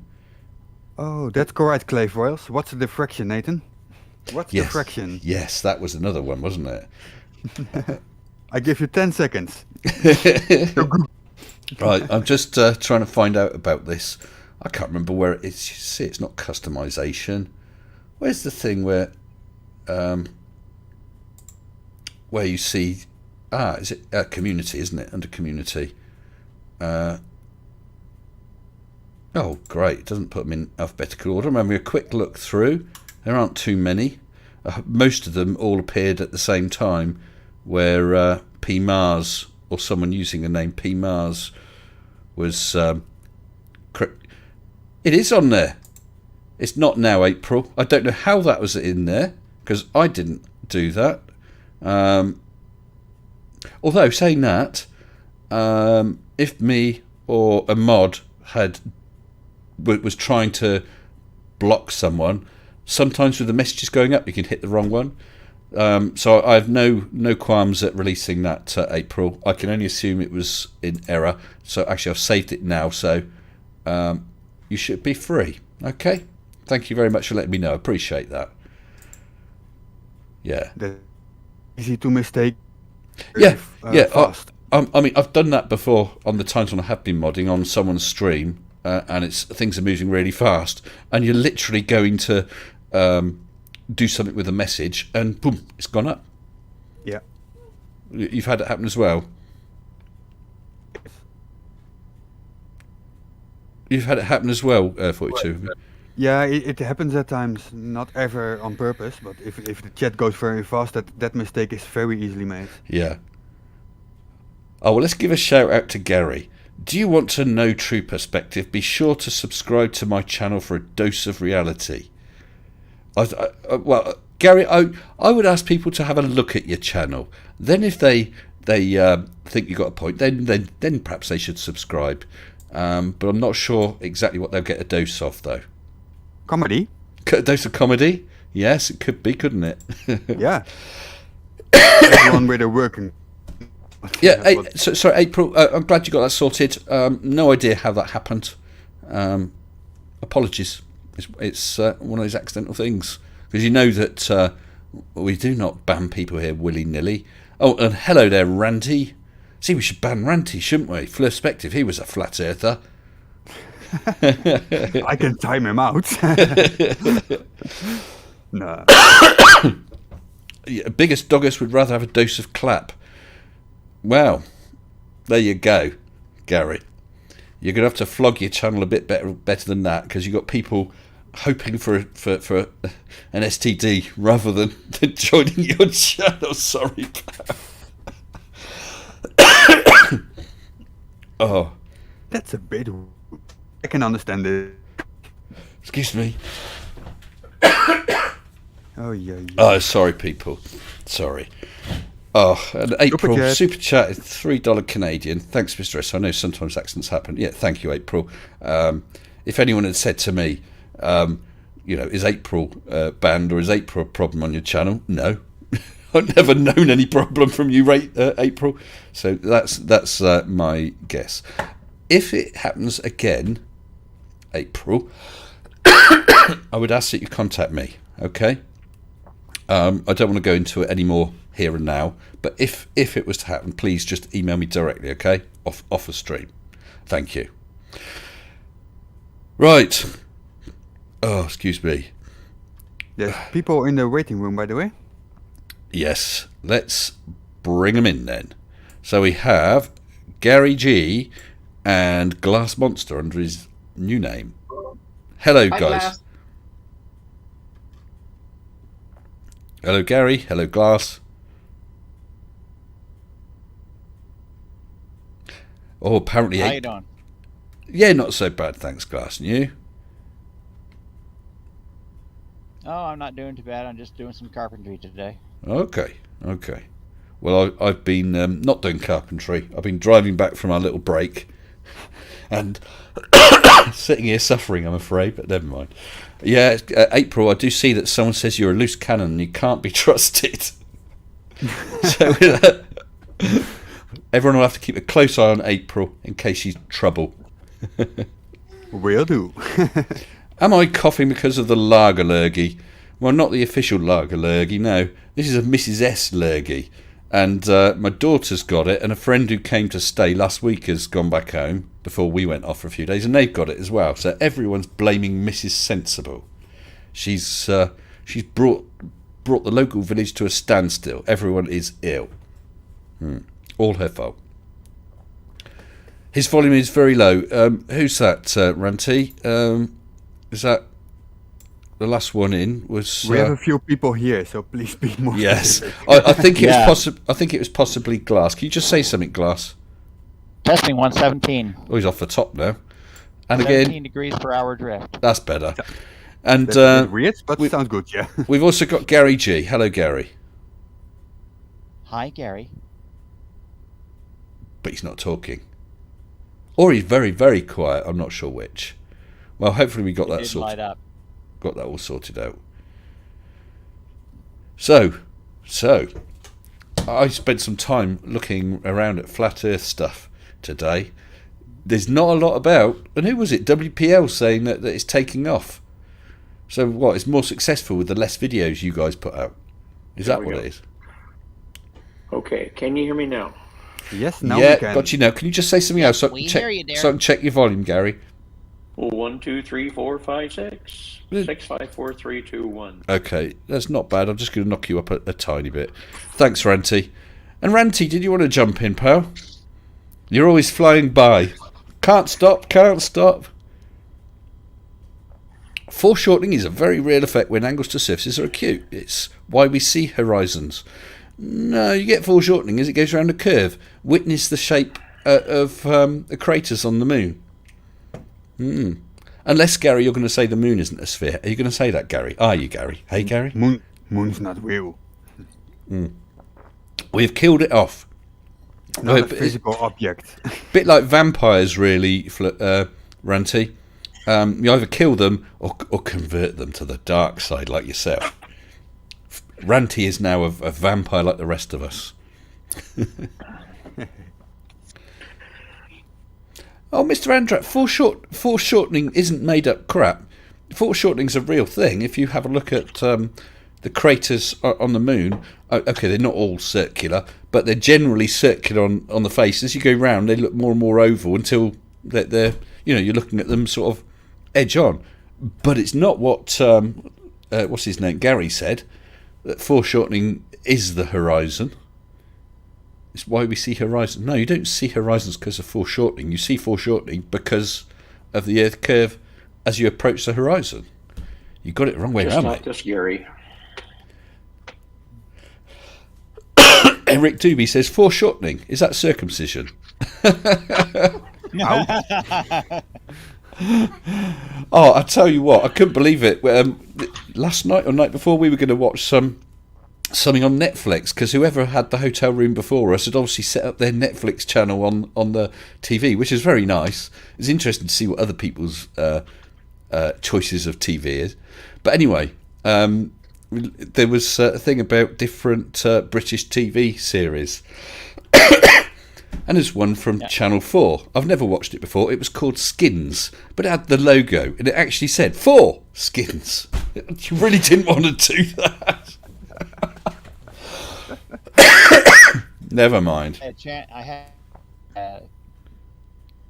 Oh, that's correct, Clave Royals. What's the diffraction, Nathan? What's the fraction? Yes, that was another one, wasn't it? I give you 10 seconds. Right, I'm just trying to find out about this. I can't remember where it is. You see, it's not customization. Where's the thing where you see... is it community, isn't it? Under community. Oh, great. It doesn't put them in alphabetical order. I'm having a quick look through. There aren't too many. Most of them all appeared at the same time, where P. Mars, or someone using the name P. Mars, was... It is on there. It's not now, April. I don't know how that was in there, because I didn't do that. Although, saying that, if me or a mod was trying to block someone, sometimes with the messages going up, you can hit the wrong one. So I have no qualms at releasing that April. I can only assume it was in error. So actually, I've saved it now. So you should be free. Okay. Thank you very much for letting me know. I appreciate that. Yeah. That's easy to mistake. Yeah. Yeah. Fast. I mean, I've done that before on the times when I have been modding on someone's stream, and things are moving really fast, and you're literally going to do something with a message, and boom, it's gone up. Yeah. You've had it happen as well. You've had it happen as well, 42. Yeah, it happens at times, not ever on purpose, but if the chat goes very fast, that mistake is very easily made. Yeah. Oh, well, let's give a shout out to Gary. Do you want to know true perspective? Be sure to subscribe to my channel for a dose of reality. Well, Gary, I would ask people to have a look at your channel. Then if they think you got a point, then perhaps they should subscribe. But I'm not sure exactly what they'll get a dose of, though. Comedy? A dose of comedy? Yes, it could be, couldn't it? Yeah. Everyone with a working. Yeah. That's what- Sorry, April. I'm glad you got that sorted. No idea how that happened. Apologies. It's one of those accidental things, because you know that we do not ban people here willy-nilly. Oh, and hello there, Ranty. See, we should ban Ranty, shouldn't we? Perspective, he was a flat earther. I can time him out. No. Yeah, biggest doggers would rather have a dose of clap. Well, there you go, Gary. You're going to have to flog your channel a bit better than that, because you've got people hoping for an STD rather than joining your channel. Sorry, pal. Oh, That's a bit. I can understand it. excuse me. Oh yeah. Oh, sorry, people. Sorry. Oh, and April Chat. super chat is $3 Canadian. Thanks, Mr. S. I know sometimes accents happen. Yeah, thank you, April. If anyone had said to me, is April banned or is April a problem on your channel? No, I've never known any problem from you, April. So that's my guess. If it happens again, April, I would ask that you contact me. Okay. I don't want to go into it anymore here and now, but if it was to happen, please just email me directly, okay? Off a stream. Thank you. Right. Oh, excuse me. There's people in the waiting room, by the way. Yes, let's bring them in then. So we have Gary G and Glass Monster under his new name. Hello, Hi, guys. Glass. Hello, Gary. Hello, Glass. Oh, apparently... How you doing? Yeah, not so bad, thanks, Glass. And you? Oh, I'm not doing too bad. I'm just doing some carpentry today. Okay. Well, I've been not doing carpentry. I've been driving back from our little break and sitting here suffering, I'm afraid, but never mind. Yeah, April, I do see that someone says you're a loose cannon and you can't be trusted. So everyone will have to keep a close eye on April in case she's trouble. Will do. Am I coughing because of the lager lurgy? Well, not the official lager lurgy, no. This is a Mrs. S lurgy. And my daughter's got it, and a friend who came to stay last week has gone back home before we went off for a few days, and they've got it as well. So everyone's blaming Mrs. Sensible. She's brought the local village to a standstill. Everyone is ill. All her fault. His volume is very low. Who's that, Ranty? Is that the last one in? Was We have a few people here, so please be more. yes. specific. I think it Yeah. was I think it was possibly Glass. Can you just say something, Glass? Testing 117. Oh, he's off the top now. And 17 again, degrees per hour drift. that's better. And That's a bit weird, but we- sounds good. Yeah. we've also got Gary G. Hello, Gary. Hi, Gary. But he's not talking. Or he's very, very quiet. I'm not sure which. Well, hopefully we got that Didn't light sorted. up. Got that all sorted out. So, I spent some time looking around at flat Earth stuff today. There's not a lot about, and who was it? WPL saying that it's taking off. So what? It's more successful with the less videos you guys put out. Is There that we what go. it is? Okay, can you hear me now? Yes. Now Yeah, we can. got you now. Can you just say something else so I we can check, hear you, Darren. so I can check your volume, Gary? Well, 1, 2, 3, 4, 5, 6. 6, 5, 4, 3, 2, 1. Okay, that's not bad. I'm just going to knock you up a tiny bit. Thanks, Ranty. And Ranty, did you want to jump in, pal? You're always flying by. Can't stop, can't stop. Foreshortening is a very real effect when angles to surfaces are acute. It's why we see horizons. No, you get foreshortening as it goes around a curve. Witness the shape of the craters on the moon. Unless, Gary, you're going to say the moon isn't a sphere. Are you going to say that, Gary? Are you, Gary? Hey, Gary? Moon's not real. We've killed it off. Not Well, a physical object. Bit like vampires, really, Ranty. You either kill them or convert them to the dark side, like yourself. Ranty is now a vampire like the rest of us. Oh, Mr. Andrat, foreshortening isn't made up crap. Foreshortening's a real thing. If you have a look at the craters on the moon, okay, they're not all circular, but they're generally circular on the face. As you go round, they look more and more oval until they're you're looking at them sort of edge on. But it's not what what's his name, Gary said, that foreshortening is the horizon. It's why we see horizons. No, you don't see horizons because of foreshortening. You see foreshortening because of the Earth curve as you approach the horizon. You got it the wrong way Just around, like mate. this, Gary. Eric Doobie says foreshortening. Is that circumcision? Oh, I tell you what, I couldn't believe it. Last night or night before, we were going to watch something on Netflix because whoever had the hotel room before us had obviously set up their Netflix channel on the TV, which is very nice. It's interesting to see what other people's choices of TV is. But anyway, there was a thing about different British TV series. And there's one from Channel 4. I've never watched it before. It was called Skins, but it had the logo, and it actually said 4 Skins. You really didn't want to do that. Never mind. I had.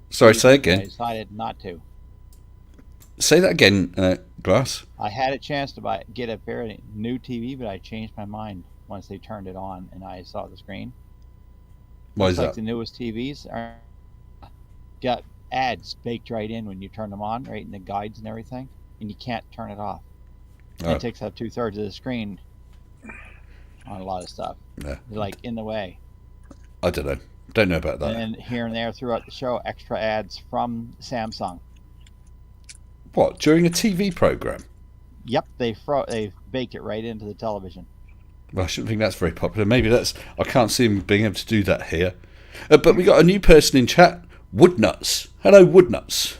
Sorry, say I again. decided not to. Say that again, Glass. I had a chance to get a very new TV, but I changed my mind once they turned it on and I saw the screen. Why is Like that? the newest TVs got ads baked right in when you turn them on, right in the guides and everything, and you can't turn it off. Oh. It takes up 2/3 of the screen on a lot of stuff. Yeah. They're like in the way. I don't know. Don't know about that. And then here and there throughout the show, extra ads from Samsung. What, during a TV program? Yep, they baked it right into the television. Well, I shouldn't think that's very popular. Maybe I can't see him being able to do that here. But we got a new person in chat, Woodnuts. Hello, Woodnuts.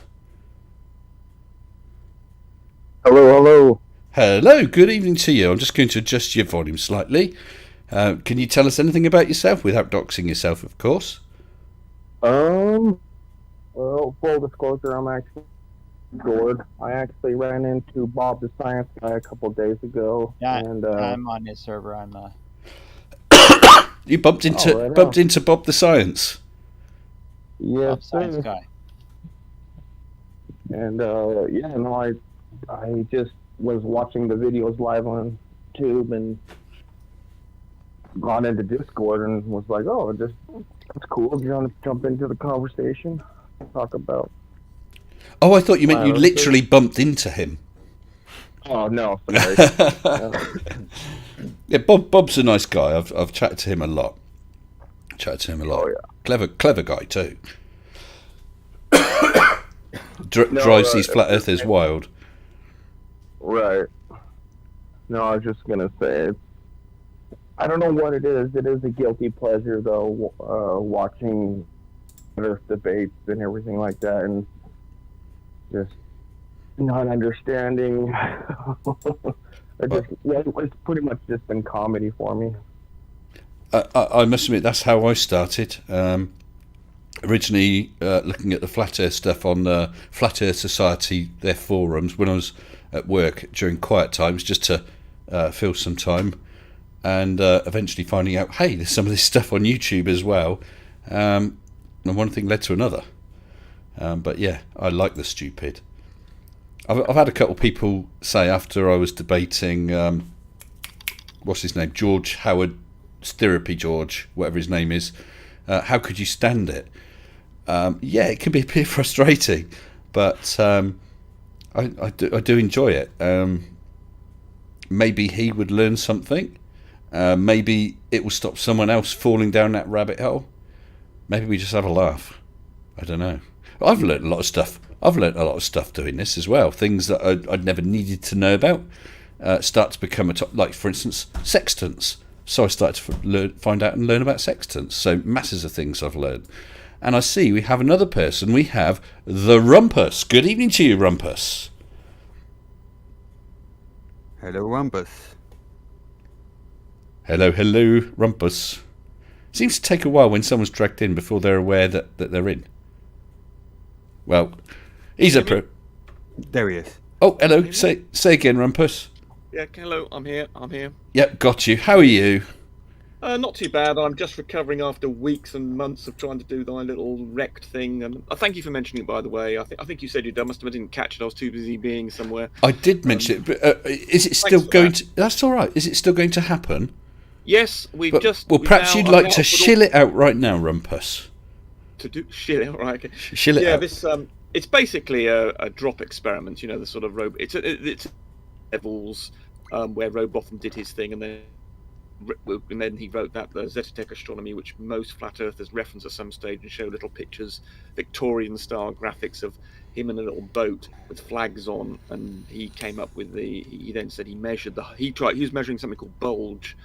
Hello. Hello, good evening to you. I'm just going to adjust your volume slightly. Can you tell us anything about yourself without doxing yourself, of course? Well, full disclosure, I'm actually Gord. I actually ran into Bob the Science Guy a couple days ago. Yeah, and I'm on this server. You bumped into Bob the Science. Yes, Science sir. Guy. And I just was watching the videos live on Tube and got into Discord and was like, oh, it's cool. You want to jump into the conversation, talk about. Oh, I thought you meant you Wow. literally bumped into him. Oh no, sorry. Yeah, Bob's a nice guy. I've chatted to him a lot. Oh, yeah. Clever guy too. Drives these flat earthers wild. Right. No, I was just gonna say, I don't know what it is. It is a guilty pleasure, though, watching Earth debates and everything like that, and just not understanding. It's pretty much just been comedy for me. I must admit, that's how I started. Originally looking at the Flat Earth stuff on the Flat Earth Society, their forums, when I was at work during quiet times, just to fill some time, and eventually finding out, hey, there's some of this stuff on YouTube as well. And one thing led to another. But yeah, I like the stupid. I've had a couple of people say after I was debating, what's his name, George Howard, Stirrupy George, whatever his name is, how could you stand it? Yeah, it can be a bit frustrating, but I do enjoy it. Maybe he would learn something. Maybe it will stop someone else falling down that rabbit hole. Maybe we just have a laugh. I don't know. I've learned a lot of stuff. I've learned a lot of stuff doing this as well. Things that I'd never needed to know about start to become like, for instance, sextants. So I started to find out and learn about sextants. So masses of things I've learned. And I see we have another person. We have the Rumpus. Good evening to you, Rumpus. Hello, Rumpus. Hello, hello, Rumpus. Seems to take a while when someone's dragged in before they're aware that they're in. Well, he's a pro. There he is. Oh, hello. Say again, Rumpus. Yeah, hello, I'm here. Yep, got you. How are you? Not too bad. I'm just recovering after weeks and months of trying to do my little wrecked thing. And thank you for mentioning it, by the way. I think you said you done. I didn't catch it. I was too busy being somewhere. I did mention it, but is it still going to... That's all right. Is it still going to happen? Yes, Well, perhaps you'd like to shill it out right now, Rumpus. To do shill it out, right? Okay. Shill it out. This it's basically a drop experiment. You know, the sort of robot. It's levels where Rowbotham did his thing, and then he wrote that the Zetatech Astronomy, which most flat earthers reference at some stage and show little pictures, Victorian style graphics of him in a little boat with flags on, and he came up with he then said he measured he was measuring something called bulge,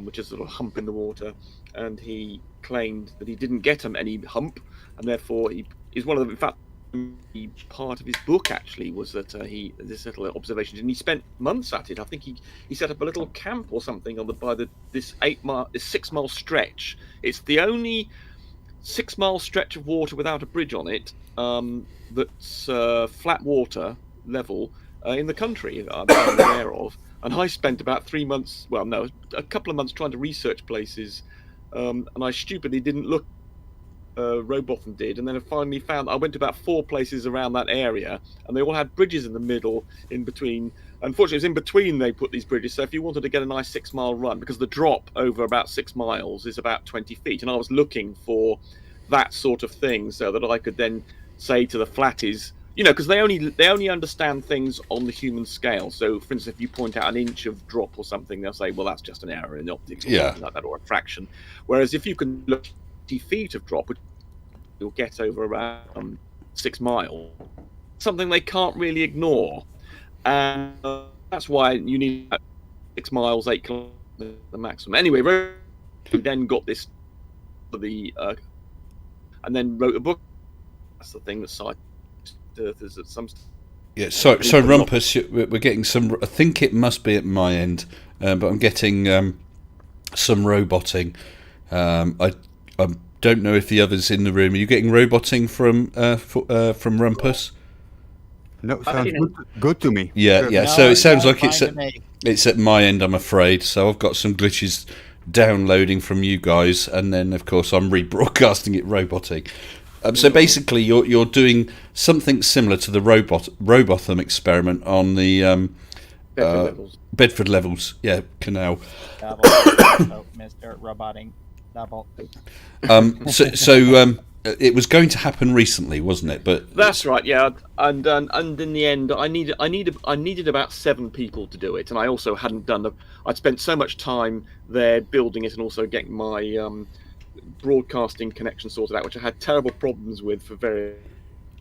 which is a little hump in the water, and he claimed that he didn't get any hump, and therefore he's one of them. In fact, part of his book actually was that this little observations, and he spent months at it. I think he set up a little camp or something this 6 mile stretch. It's the only 6 mile stretch of water without a bridge on it that's flat water level in the country that I'm aware of. And I spent about 3 months, a couple of months trying to research places, and I stupidly didn't look. Rowbotham did, and then I finally found I went to about 4 places around that area, and they all had bridges in the middle, in between. Unfortunately, it was in between they put these bridges, so if you wanted to get a nice 6 mile run, because the drop over about 6 miles is about 20 feet, and I was looking for that sort of thing so that I could then say to the flatties, because they only understand things on the human scale. So, for instance, if you point out an inch of drop or something, they'll say, well, that's just an error in optics or something like that, or a fraction. Whereas if you can look 50 feet of drop, which you'll get over around 6 miles, something they can't really ignore, and that's why you need 6 miles, 8 kilometers, the maximum. Anyway, we then got this for and then wrote a book. That's the thing that scientists Earthers at some. Yeah, so Rumpus, we're getting some. I think it must be at my end, but I'm getting some roboting. I don't know if the others in the room. Are you getting roboting from Rumpus? No, sounds good to me. Yeah, Sure. yeah. No, So it sounds like fine it's at my end, I'm afraid. So I've got some glitches downloading from you guys, and then of course I'm rebroadcasting it roboting. So basically, you're doing something similar to the Rowbotham experiment on the Bedford Levels, canal. Double. Oh, Mr. Roboting. Double. So it was going to happen recently, wasn't it? But that's right, yeah. And in the end, I needed about 7 people to do it, and I also hadn't done I'd spent so much time there building it, and also getting my broadcasting connection sorted out, which I had terrible problems with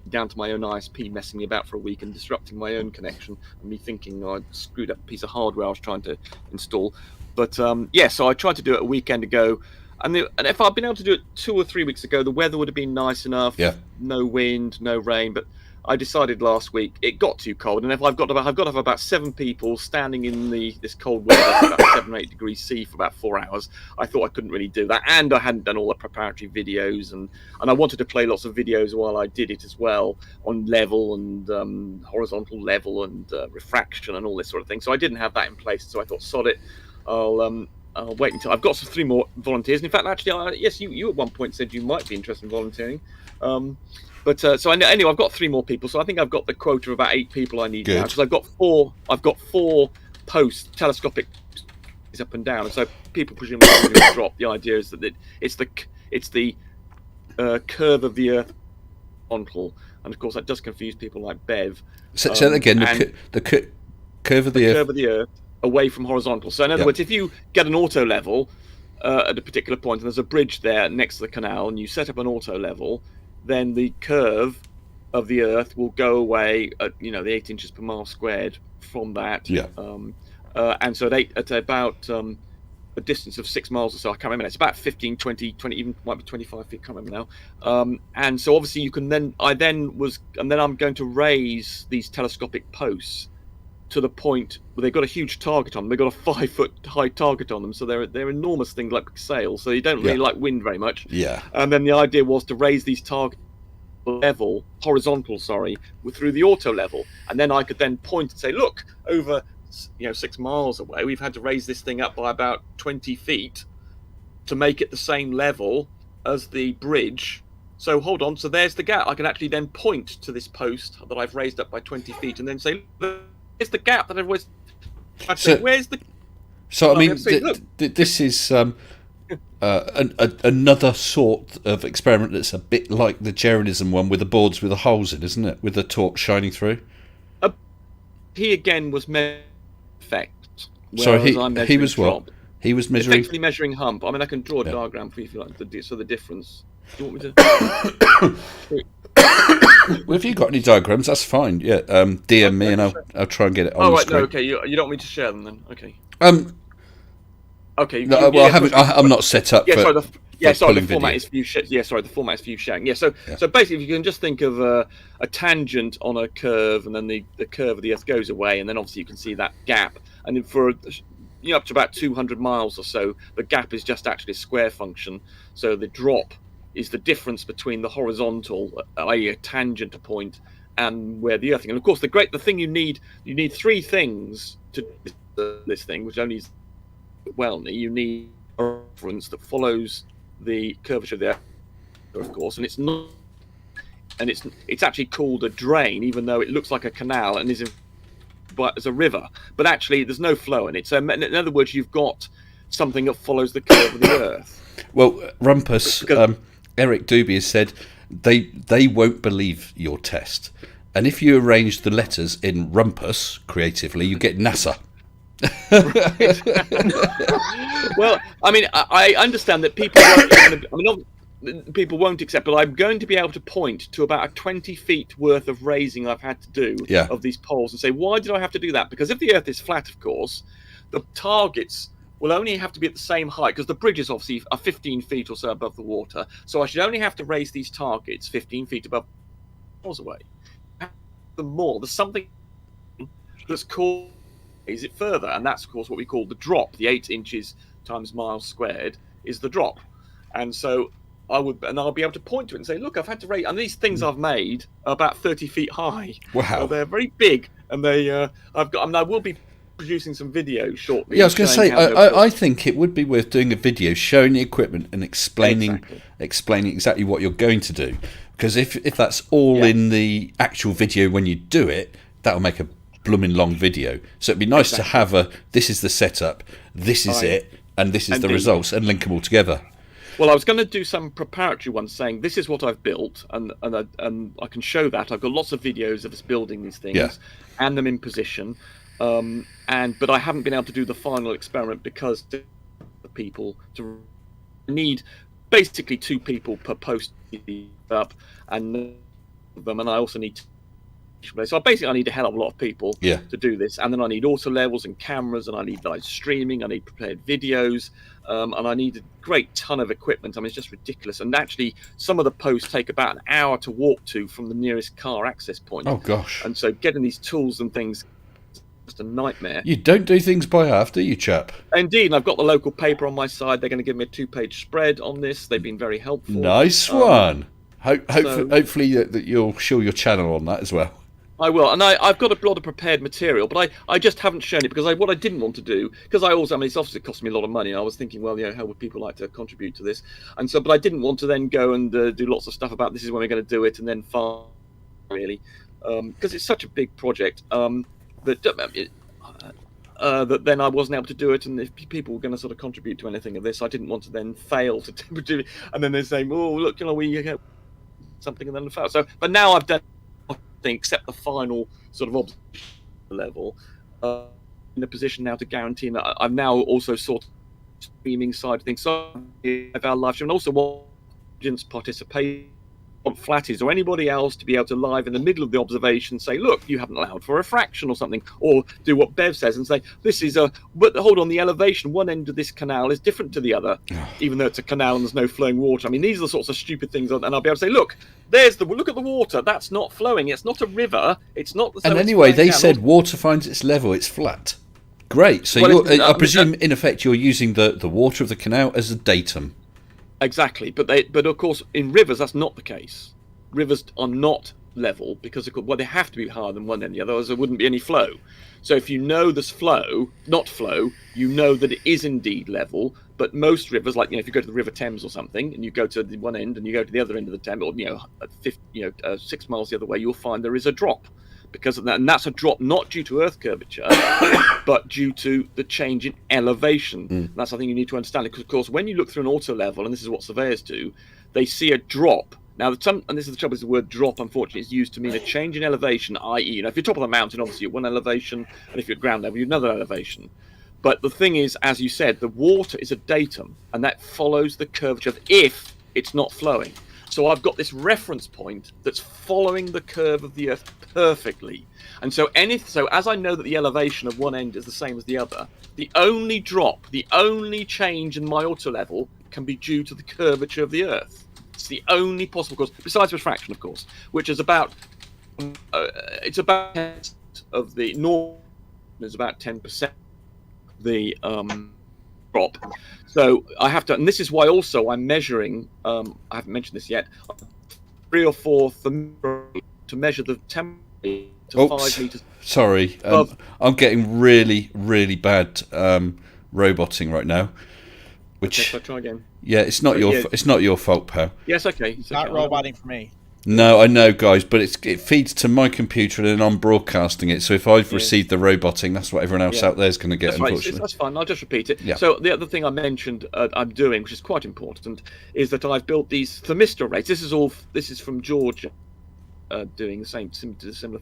down to my own ISP messing me about for a week and disrupting my own connection, and me thinking I'd screwed up a piece of hardware I was trying to install. But so I tried to do it a weekend ago. And if I'd been able to do it 2 or 3 weeks ago, the weather would have been nice enough. Yeah. No wind, no rain. But I decided last week it got too cold, and if I've got to have about 7 people standing in this cold weather, about 7 or 8 degrees C for about 4 hours, I thought I couldn't really do that. And I hadn't done all the preparatory videos, and I wanted to play lots of videos while I did it as well, on level and horizontal level and refraction and all this sort of thing. So I didn't have that in place. So I thought, sod it, I'll wait until I've got 3 more volunteers. And in fact, actually, yes, you at one point said you might be interested in volunteering. So anyway, I've got 3 more people. So I think I've got the quota of about 8 people I need now, because I've got 4 posts, telescopic up and down, and so people presumably are going to drop. The idea is that it's the curve of the Earth horizontal, and of course that does confuse people like Bev. So that again, the curve of the Earth. Curve of the Earth away from horizontal. So in other words, if you get an auto level at a particular point, and there's a bridge there next to the canal, and you set up an auto level, then the curve of the Earth will go away at the 8 inches per mile squared from that. Yeah. And so at about a distance of 6 miles or so, I can't remember now, it's about 15, 20, even might be 25 feet, can't remember now. And so obviously you can I'm going to raise these telescopic posts to the point where they've got a huge target on them. They've got a 5-foot high target on them, so they're enormous things like sails. So you don't really like wind very much. Yeah. And then the idea was to raise these targets horizontal, through the auto level, and then I could then point and say, look, over 6 miles away, we've had to raise this thing up by about 20 feet to make it the same level as the bridge. So hold on, so there's the gap. I can actually then point to this post that I've raised up by 20 feet and then say, there's the gap that I've always... where's the... So, I mean, this is another sort of experiment that's a bit like the Jeranism one with the boards with the holes in, isn't it? With the torch shining through. He again was measuring effect. Sorry, he was what? Drop. He was measuring... Effectively measuring hump. I mean, I can draw a diagram for you if you like, the difference. Do you want me to... Well, if you've got any diagrams, that's fine. Yeah, DM me and I'll try and get it on the screen. No, okay. You don't want me to share them then? Okay. Okay. No, well, I'm not set up. Yeah, for, the format is for you. The format is for you sharing. Yeah, so basically, if you can just think of a tangent on a curve, and then the curve of the Earth goes away, and then obviously you can see that gap, and then for up to about 200 miles or so, the gap is just actually a square function. So the drop is the difference between the horizontal, i.e. a tangent point, and where the Earth is. And of course, the thing you need 3 things to do this thing, which only is you need a reference that follows the curvature of the Earth, of course, and it's not, and it's actually called a drain, even though it looks like a canal and is as a river, but actually there's no flow in it. So in other words, you've got something that follows the curve of the Earth. Well, Rumpus, Eric Doobie has said they won't believe your test, and if you arrange the letters in Rumpus creatively, you get NASA. Well, I mean, I understand that people people won't accept, but I'm going to be able to point to about a 20 feet worth of raising I've had to do of these poles and say, why did I have to do that? Because if the Earth is flat, of course, the targets will only have to be at the same height, because the bridges obviously are 15 feet or so above the water. So I should only have to raise these targets 15 feet above miles away. The more, there's something that's called raise it further, and that's of course what we call the drop. The 8 inches times miles squared is the drop, and so I'll be able to point to it and say, look, I've had to raise, and these things I've made are about 30 feet high. Wow. They're very big, and I will be producing some videos shortly. Yeah, I was going to say, I think it would be worth doing a video showing the equipment and explaining exactly what you're going to do, because if that's all in the actual video when you do it, that'll make a blooming long video. So it'd be nice to have this is the setup, this is it, and this is the results, and link them all together. Well, I was going to do some preparatory ones saying this is what I've built, and I can show that. I've got lots of videos of us building these things and them in position, but I haven't been able to do the final experiment because the people need basically 2 people per post up, and I also need so basically I need a hell of a lot of people to do this, and then I need auto levels and cameras, and I need live streaming, I need prepared videos, and I need a great ton of equipment. I mean, it's just ridiculous. And actually some of the posts take about an hour to walk to from the nearest car access point. Oh gosh. And so getting these tools and things is just a nightmare. You don't do things by half, do you, chap? Indeed, and I've got the local paper on my side. They're going to give me a 2-page spread on this. They've been very helpful. Nice one. Hopefully that you'll show your channel on that as well. I will, and I've got a lot of prepared material, but I just haven't shown it because what I didn't want to do, because it's obviously cost me a lot of money. I was thinking, well, how would people like to contribute to this? And so, but I didn't want to then go and do lots of stuff about this is when we're going to do it, and then really, because it's such a big project that then I wasn't able to do it, and if people were going to sort of contribute to anything of this, I didn't want to then fail to do it, and then they're saying, oh, look, we get something, and then fail. So, but now I've done. Except the final sort of observation level, in a position now to guarantee that I've now also sorted streaming side of things. So of our live stream, and also audience participation flat is, or anybody else to be able to live in the middle of the observation say, look, you haven't allowed for refraction or something, or do what Bev says and say, this is but hold on, the elevation, one end of this canal is different to the other, even though it's a canal and there's no flowing water. I mean, these are the sorts of stupid things, and I'll be able to say, look at the water, that's not flowing, it's not a river, it's not. So and anyway, they said water finds its level, it's flat. Great. So I presume, in effect, you're using the water of the canal as a datum. Exactly, but of course in rivers that's not the case. Rivers are not level because they have to be higher than one end the other, otherwise there wouldn't be any flow. So if you know there's flow, not flow, you know that it is indeed level. But most rivers, like if you go to the River Thames or something, and you go to the one end and you go to the other end of the Thames, or 6 miles the other way, you'll find there is a drop. Because of that, and that's a drop not due to Earth curvature, but due to the change in elevation. That's something you need to understand. Because of course, when you look through an auto level, and this is what surveyors do, they see a drop. Now, and this is the trouble: is the word drop, unfortunately, is used to mean a change in elevation. I.e., if you're top of the mountain, obviously you're one elevation, and if you're at ground level, you're another elevation. But the thing is, as you said, the water is a datum, and that follows the curvature if it's not flowing. So I've got this reference point that's following the curve of the Earth perfectly. And so as I know that the elevation of one end is the same as the other, the only drop, the only change in my auto level can be due to the curvature of the Earth. It's the only possible cause, besides refraction, of course, which is about, it's about 10% of the norm, is about 10% the drop. So I have to, and this is why also I'm measuring, I haven't mentioned this yet, 3 or 4 thermometers to measure the temperature to 5 meters. Sorry, I'm getting really, really bad roboting right now. Which, okay, so try again. Yeah, it's not your fault, pal. Yes, okay. It's not roboting for me. No, I know, guys, but it feeds to my computer and then I'm broadcasting it. So if I've received the roboting, that's what everyone else out there is going to get, that's unfortunately. Right. That's fine. I'll just repeat it. Yeah. So the other thing I mentioned I'm doing, which is quite important, is that I've built these thermistor arrays. This is from Georgia, doing the similar.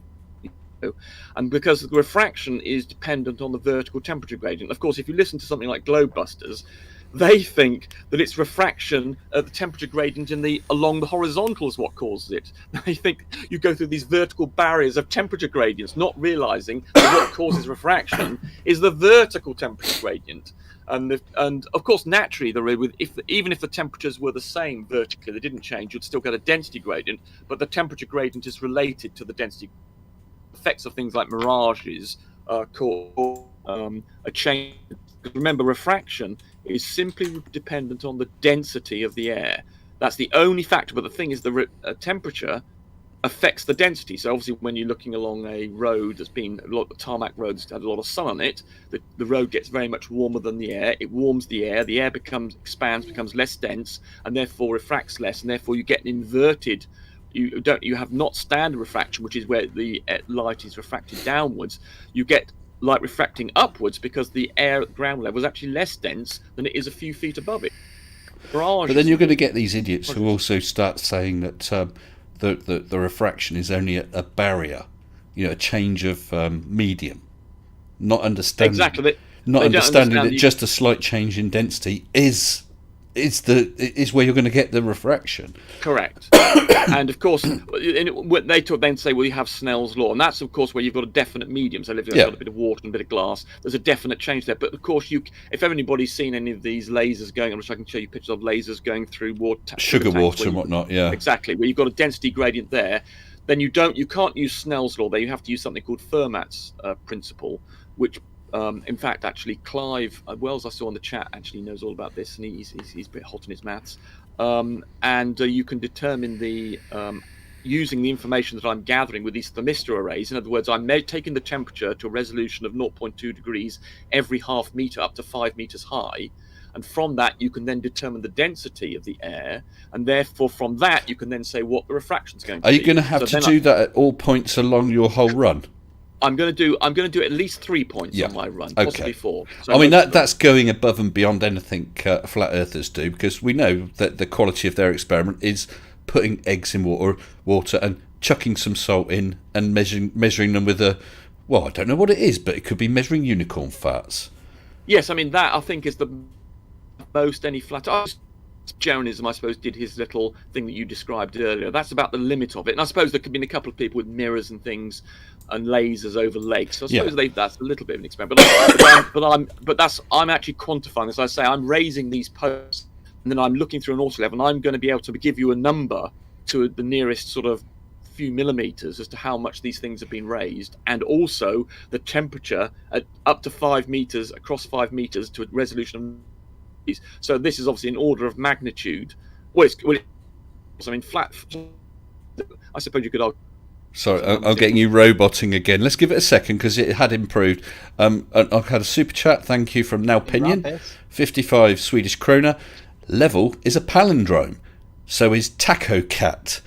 And because the refraction is dependent on the vertical temperature gradient. Of course, if you listen to something like Globebusters, they think that it's refraction at the temperature gradient along the horizontal is what causes it. They think you go through these vertical barriers of temperature gradients, not realizing that what causes refraction is the vertical temperature gradient. And of course, naturally, even if the temperatures were the same vertically, they didn't change, you'd still get a density gradient. But the temperature gradient is related to the density effects of things like mirages, cause a change. Remember, refraction is simply dependent on the density of the air. That's the only factor. But the thing is, the temperature affects the density. So obviously, when you're looking along a road that's been a lot of tarmac roads had a lot of sun on it, the road gets very much warmer than the air. It warms the air. The air expands, becomes less dense, and therefore refracts less. And therefore, you get an inverted. You have not standard refraction, which is where the light is refracted downwards. You get light refracting upwards because the air at ground level is actually less dense than it is a few feet above it. But then you're going to get these idiots who also start saying that the refraction is only a barrier, a change of medium, not understanding. Exactly. Not understanding that just a slight change in density is where you're going to get the refraction. Correct. And of course, they then say, well, you have Snell's law, and that's of course where you've got a definite medium. So if you've got a bit of water and a bit of glass, there's a definite change there. But of course, if anybody's seen any of these lasers going, which I can show you pictures of lasers going through water, sugar water and whatnot, exactly, where you've got a density gradient there, then you can't use Snell's law there. You have to use something called Fermat's principle, which in fact, actually, Clive Wells, I saw in the chat, actually knows all about this, and he's a bit hot in his maths. And you can determine using the information that I'm gathering with these thermistor arrays. In other words, I'm taking the temperature to a resolution of 0.2 degrees every half meter up to 5 meters high. And from that, you can then determine the density of the air. And therefore, from that, you can then say what the refraction is going to be. Are you going to have to do that at all points along your whole run? I'm going to do at least 3 points on my run, possibly 4. So I mean, that's going above and beyond anything flat earthers do, because we know that the quality of their experiment is putting eggs in water and chucking some salt in and measuring them with I don't know what it is, but it could be measuring unicorn farts. Yes, I mean, that I think is the most any flat earth Jonism, I suppose, did his little thing that you described earlier. That's about the limit of it. And I suppose there could have been a couple of people with mirrors and things and lasers over lakes. So I suppose that's a little bit of an experiment. But I'm actually quantifying this. I say I'm raising these posts, and then I'm looking through an auto level, and I'm going to be able to give you a number to the nearest sort of few millimeters as to how much these things have been raised, and also the temperature at up to 5 meters across 5 meters to a resolution of. So this is obviously an order of magnitude. I mean, flat. I suppose you could argue. Sorry, I'm getting you roboting again. Let's give it a second because it had improved. I've had a super chat. Thank you from Nalpinion, 55 Swedish krona. Level is a palindrome. So is Taco Cat.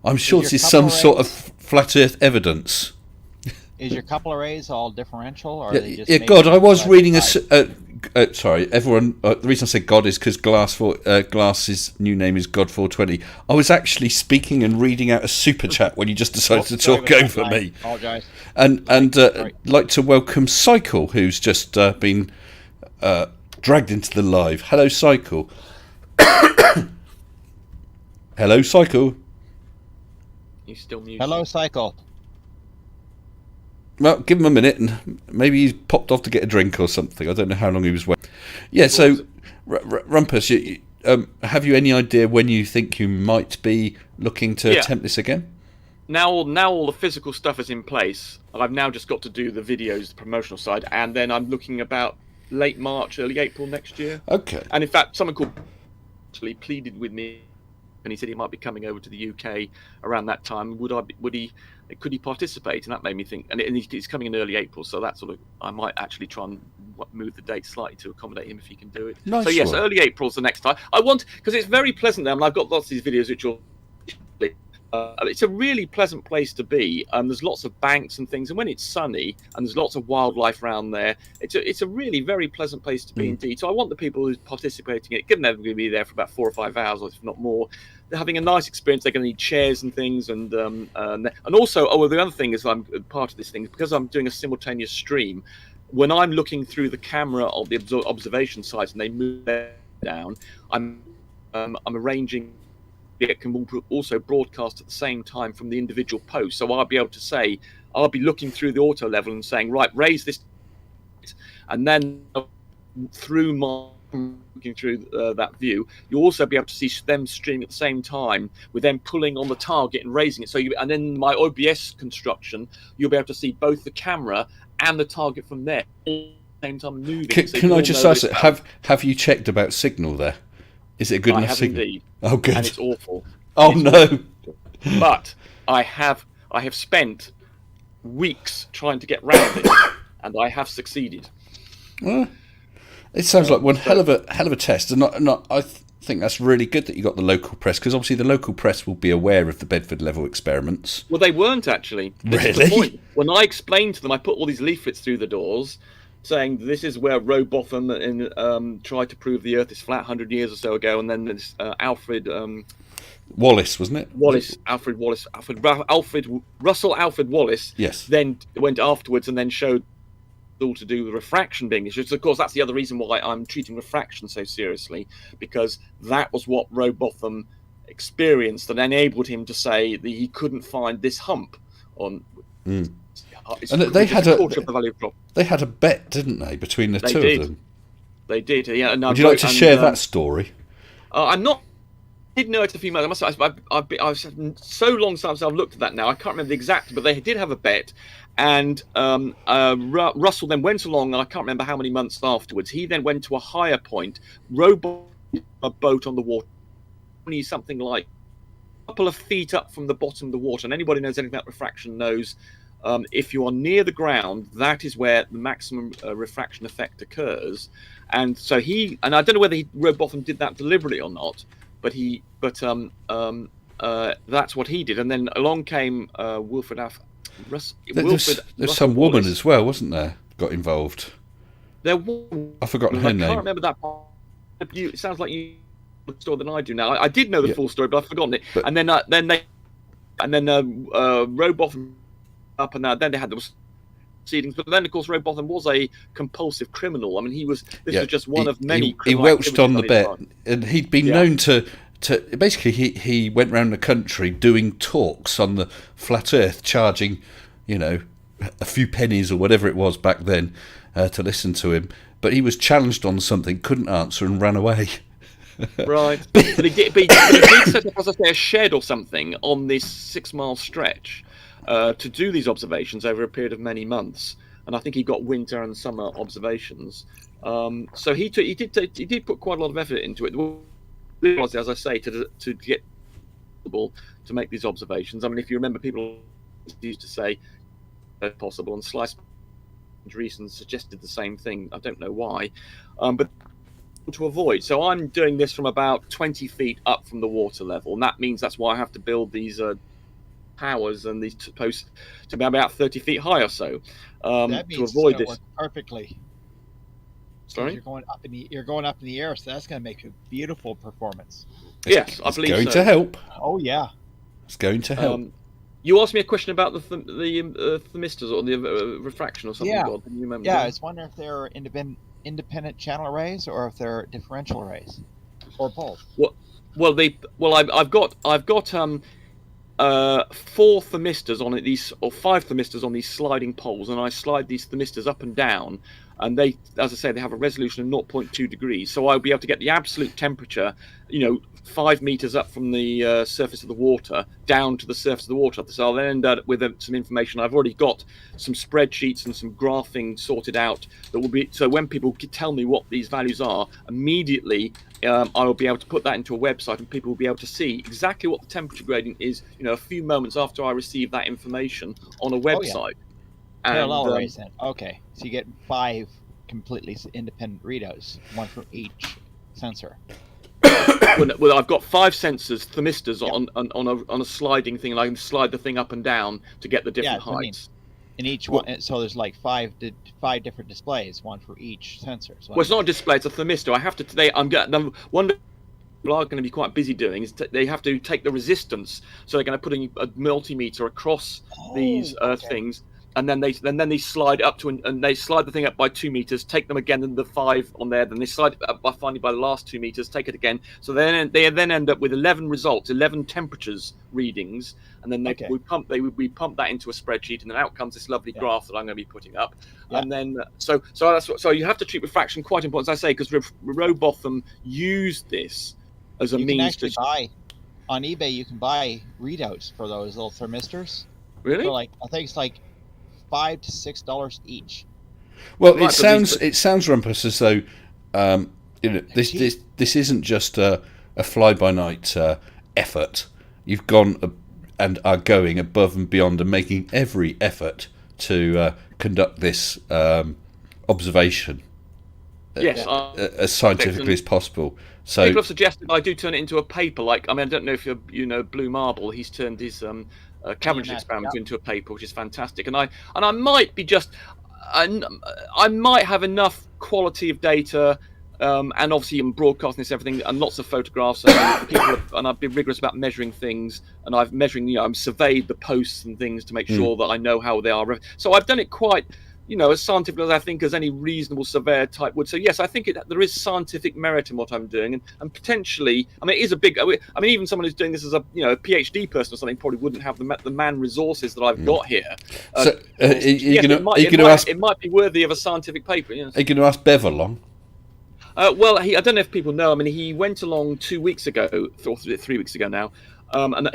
I'm sure this is some sort of flat Earth evidence. Is your couple arrays all differential, or are they just God, I was reading sorry, everyone. The reason I say God is because Glass's new name is God420. I was actually speaking and reading out a super chat when you just decided to talk over me. Apologise. And like to welcome Cycle, who's just been dragged into the live. Hello, Cycle. Hello, Cycle. He's still muted. Hello, Cycle. Well, give him a minute, and maybe he's popped off to get a drink or something. I don't know how long he was waiting. Yeah, so, Rumpus, have you any idea when you think you might be looking to attempt this again? Now all the physical stuff is in place. I've now just got to do the videos, the promotional side, and then I'm looking about late March, early April next year. Okay. And in fact, someone called actually pleaded with me, and he said he might be coming over to the UK around that time. Could he participate? And that made me think. And he's coming in early April, so that sort of I might actually try and move the date slightly to accommodate him if he can do it. Nice. So yes, one. early April's the next time. I want because it's very pleasant there. I mean, I've got lots of these videos which will. It's a really pleasant place to be. There's lots of banks and things, and when it's sunny and there's lots of wildlife around there, it's a really very pleasant place to be indeed. So I want the people who's participating in it, given they're going to be there for about 4 or 5 hours, or if not more, they're having a nice experience. They're going to need chairs and things, and also, the other thing is I'm part of this thing because I'm doing a simultaneous stream. When I'm looking through the camera of the observation sites and they move down, I'm arranging. It can also broadcast at the same time from the individual post. So I'll be able to say, I'll be looking through the auto level and saying, right, raise this. And then through looking through that view, you'll also be able to see them streaming at the same time with them pulling on the target and raising it. So and then my OBS construction, you'll be able to see both the camera and the target from there at the same time moving. Can I just ask, have you checked about signal there? Is it a good enough signal? Indeed. Oh, good. And it's awful. Oh, no. But I have spent weeks trying to get round it, and I have succeeded. Well, it sounds like one hell of a test, and I think that's really good that you got the local press, because obviously the local press will be aware of the Bedford level experiments. Well, they weren't actually. This is the point. When I explained to them, I put all these leaflets through the doors, saying this is where Rowbotham tried to prove the Earth is flat 100 years or so ago, and then there's Alfred Wallace, wasn't it? Russell Alfred Wallace. Yes. Then went afterwards and then showed all to do with refraction being issues. Of course, that's the other reason why I'm treating refraction so seriously, because that was what Rowbotham experienced that enabled him to say that he couldn't find this hump on. And they had a bet, didn't they, between the two of them? They did. Yeah. Would you like to share that story? I'm not. I did know it a few months. I've so long since I've looked at that now. I can't remember the exact, but they did have a bet, and Russell then went along. And I can't remember how many months afterwards. He then went to a higher point, rowed a boat on the water, only something like a couple of feet up from the bottom of the water. And anybody who knows anything about refraction knows. If you are near the ground, that is where the maximum refraction effect occurs. And so I don't know whether Rowbotham did that deliberately or not, but that's what he did. And then along came Wilfred. There's some woman as well, wasn't there? Got involved. I've forgotten her name. I can't remember that part. It sounds like you know the story than I do now. I did know the full story, but I've forgotten it. And then Rowbotham. Up and down. Then they had proceedings. But then, of course, Rowbotham was a compulsive criminal. I mean, this was just one of many. He criminal welched on the activities bet, his time. and he'd been known to basically he went around the country doing talks on the flat Earth, charging, a few pennies or whatever it was back then to listen to him. But he was challenged on something, couldn't answer, and ran away. Right, but he did set up, as I say, a shed or something on this 6-mile stretch to do these observations over a period of many months. And I think he got winter and summer observations. So he did put quite a lot of effort into it. It was, as I say, to get to make these observations. I mean, if you remember, people used to say possible, and Slice Andreessen suggested the same thing. I don't know why, but to avoid. So I'm doing this from about 20 feet up from the water level, and that means that's why I have to build these towers and these posts to be about 30 feet high or so That means to avoid it's gonna this. work perfectly. Sorry? You're going up in the air, so that's going to make a beautiful performance. Yes, I believe going so. to help. Oh yeah. It's going to help. You asked me a question about the thermistors or the refraction or something. Yeah. God, can you remember? Yeah, I was wondering if they're independent channel arrays or if they're differential arrays, or both. I've got 4 thermistors on these, or 5 thermistors on these sliding poles, and I slide these thermistors up and down, and they, as I say, they have a resolution of 0.2 degrees, so I'll be able to get the absolute temperature, 5 meters up from the surface of the water down to the surface of the water. So I'll then end up with some information. I've already got some spreadsheets and some graphing sorted out that will be, so when people tell me what these values are, immediately I will be able to put that into a website, and people will be able to see exactly what the temperature gradient is, a few moments after I receive that information on a website. Parallel arrays then. Okay, so you get 5 completely independent readouts, one from each sensor. Well, I've got 5 sensors, thermistors on a sliding thing, and I can slide the thing up and down to get the different heights. In each one, so there's like 5 different displays, one for each sensor. So Well, it's not a display; it's a thermistor. I have to today. One people are going to be quite busy doing is they have to take the resistance, so they're going to put a multimeter across these things. And then they slide up to and they slide the thing up by 2 meters, take them again, and the 5 on there. Then they slide it up finally by the last 2 meters, take it again. So then they end up with 11 results, 11 temperatures readings, and then we pump that into a spreadsheet, and then out comes this lovely graph that I'm going to be putting up. Yeah. And then so you have to treat refraction quite important, as I say, because Rowbotham used this as a means to buy on eBay. You can buy readouts for those little thermistors. Really? For I think it's like $5 to $6 each. Well, it sounds, Rumpus, as though this isn't just a fly-by-night effort. You've gone and are going above and beyond and making every effort to conduct this observation as scientifically as possible. So people have suggested I do turn it into a paper. I don't know if you know Blue Marble. He's turned his Cavendish experiment into a paper, which is fantastic. And I might be I might have enough quality of data, and obviously I'm broadcasting this everything and lots of photographs, and I've been rigorous about measuring things, and I've surveyed the posts and things to make sure that I know how they are. So I've done it quite, as scientific as I think as any reasonable surveyor type would. So yes, I think there is scientific merit in what I'm doing, and potentially, it is a big. Even someone who's doing this as a PhD person or something probably wouldn't have the man resources that I've got here. It might be worthy of a scientific paper. Yes. Are you going to ask Bev along? Well, I don't know if people know. He went along 2 weeks ago, or 3 weeks ago now, and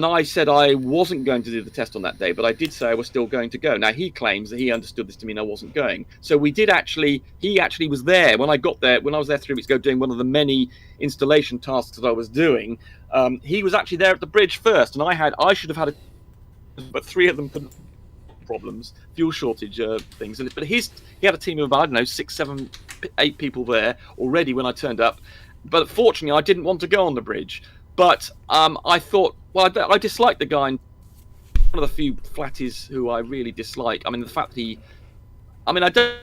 I said I wasn't going to do the test on that day, but I did say I was still going to go. Now he claims that he understood this to mean I wasn't going. So we did actually. He actually was there when I got there. When I was there 3 weeks ago, doing one of the many installation tasks that I was doing. He was actually there at the bridge first, and I should have had but 3 of them couldn't. Problems, fuel shortage things, but he had a team of about 6, 7, 8 people there already when I turned up. But fortunately, I didn't want to go on the bridge. But I thought, I dislike the guy. One of the few flatties who I really dislike. The fact that I don't.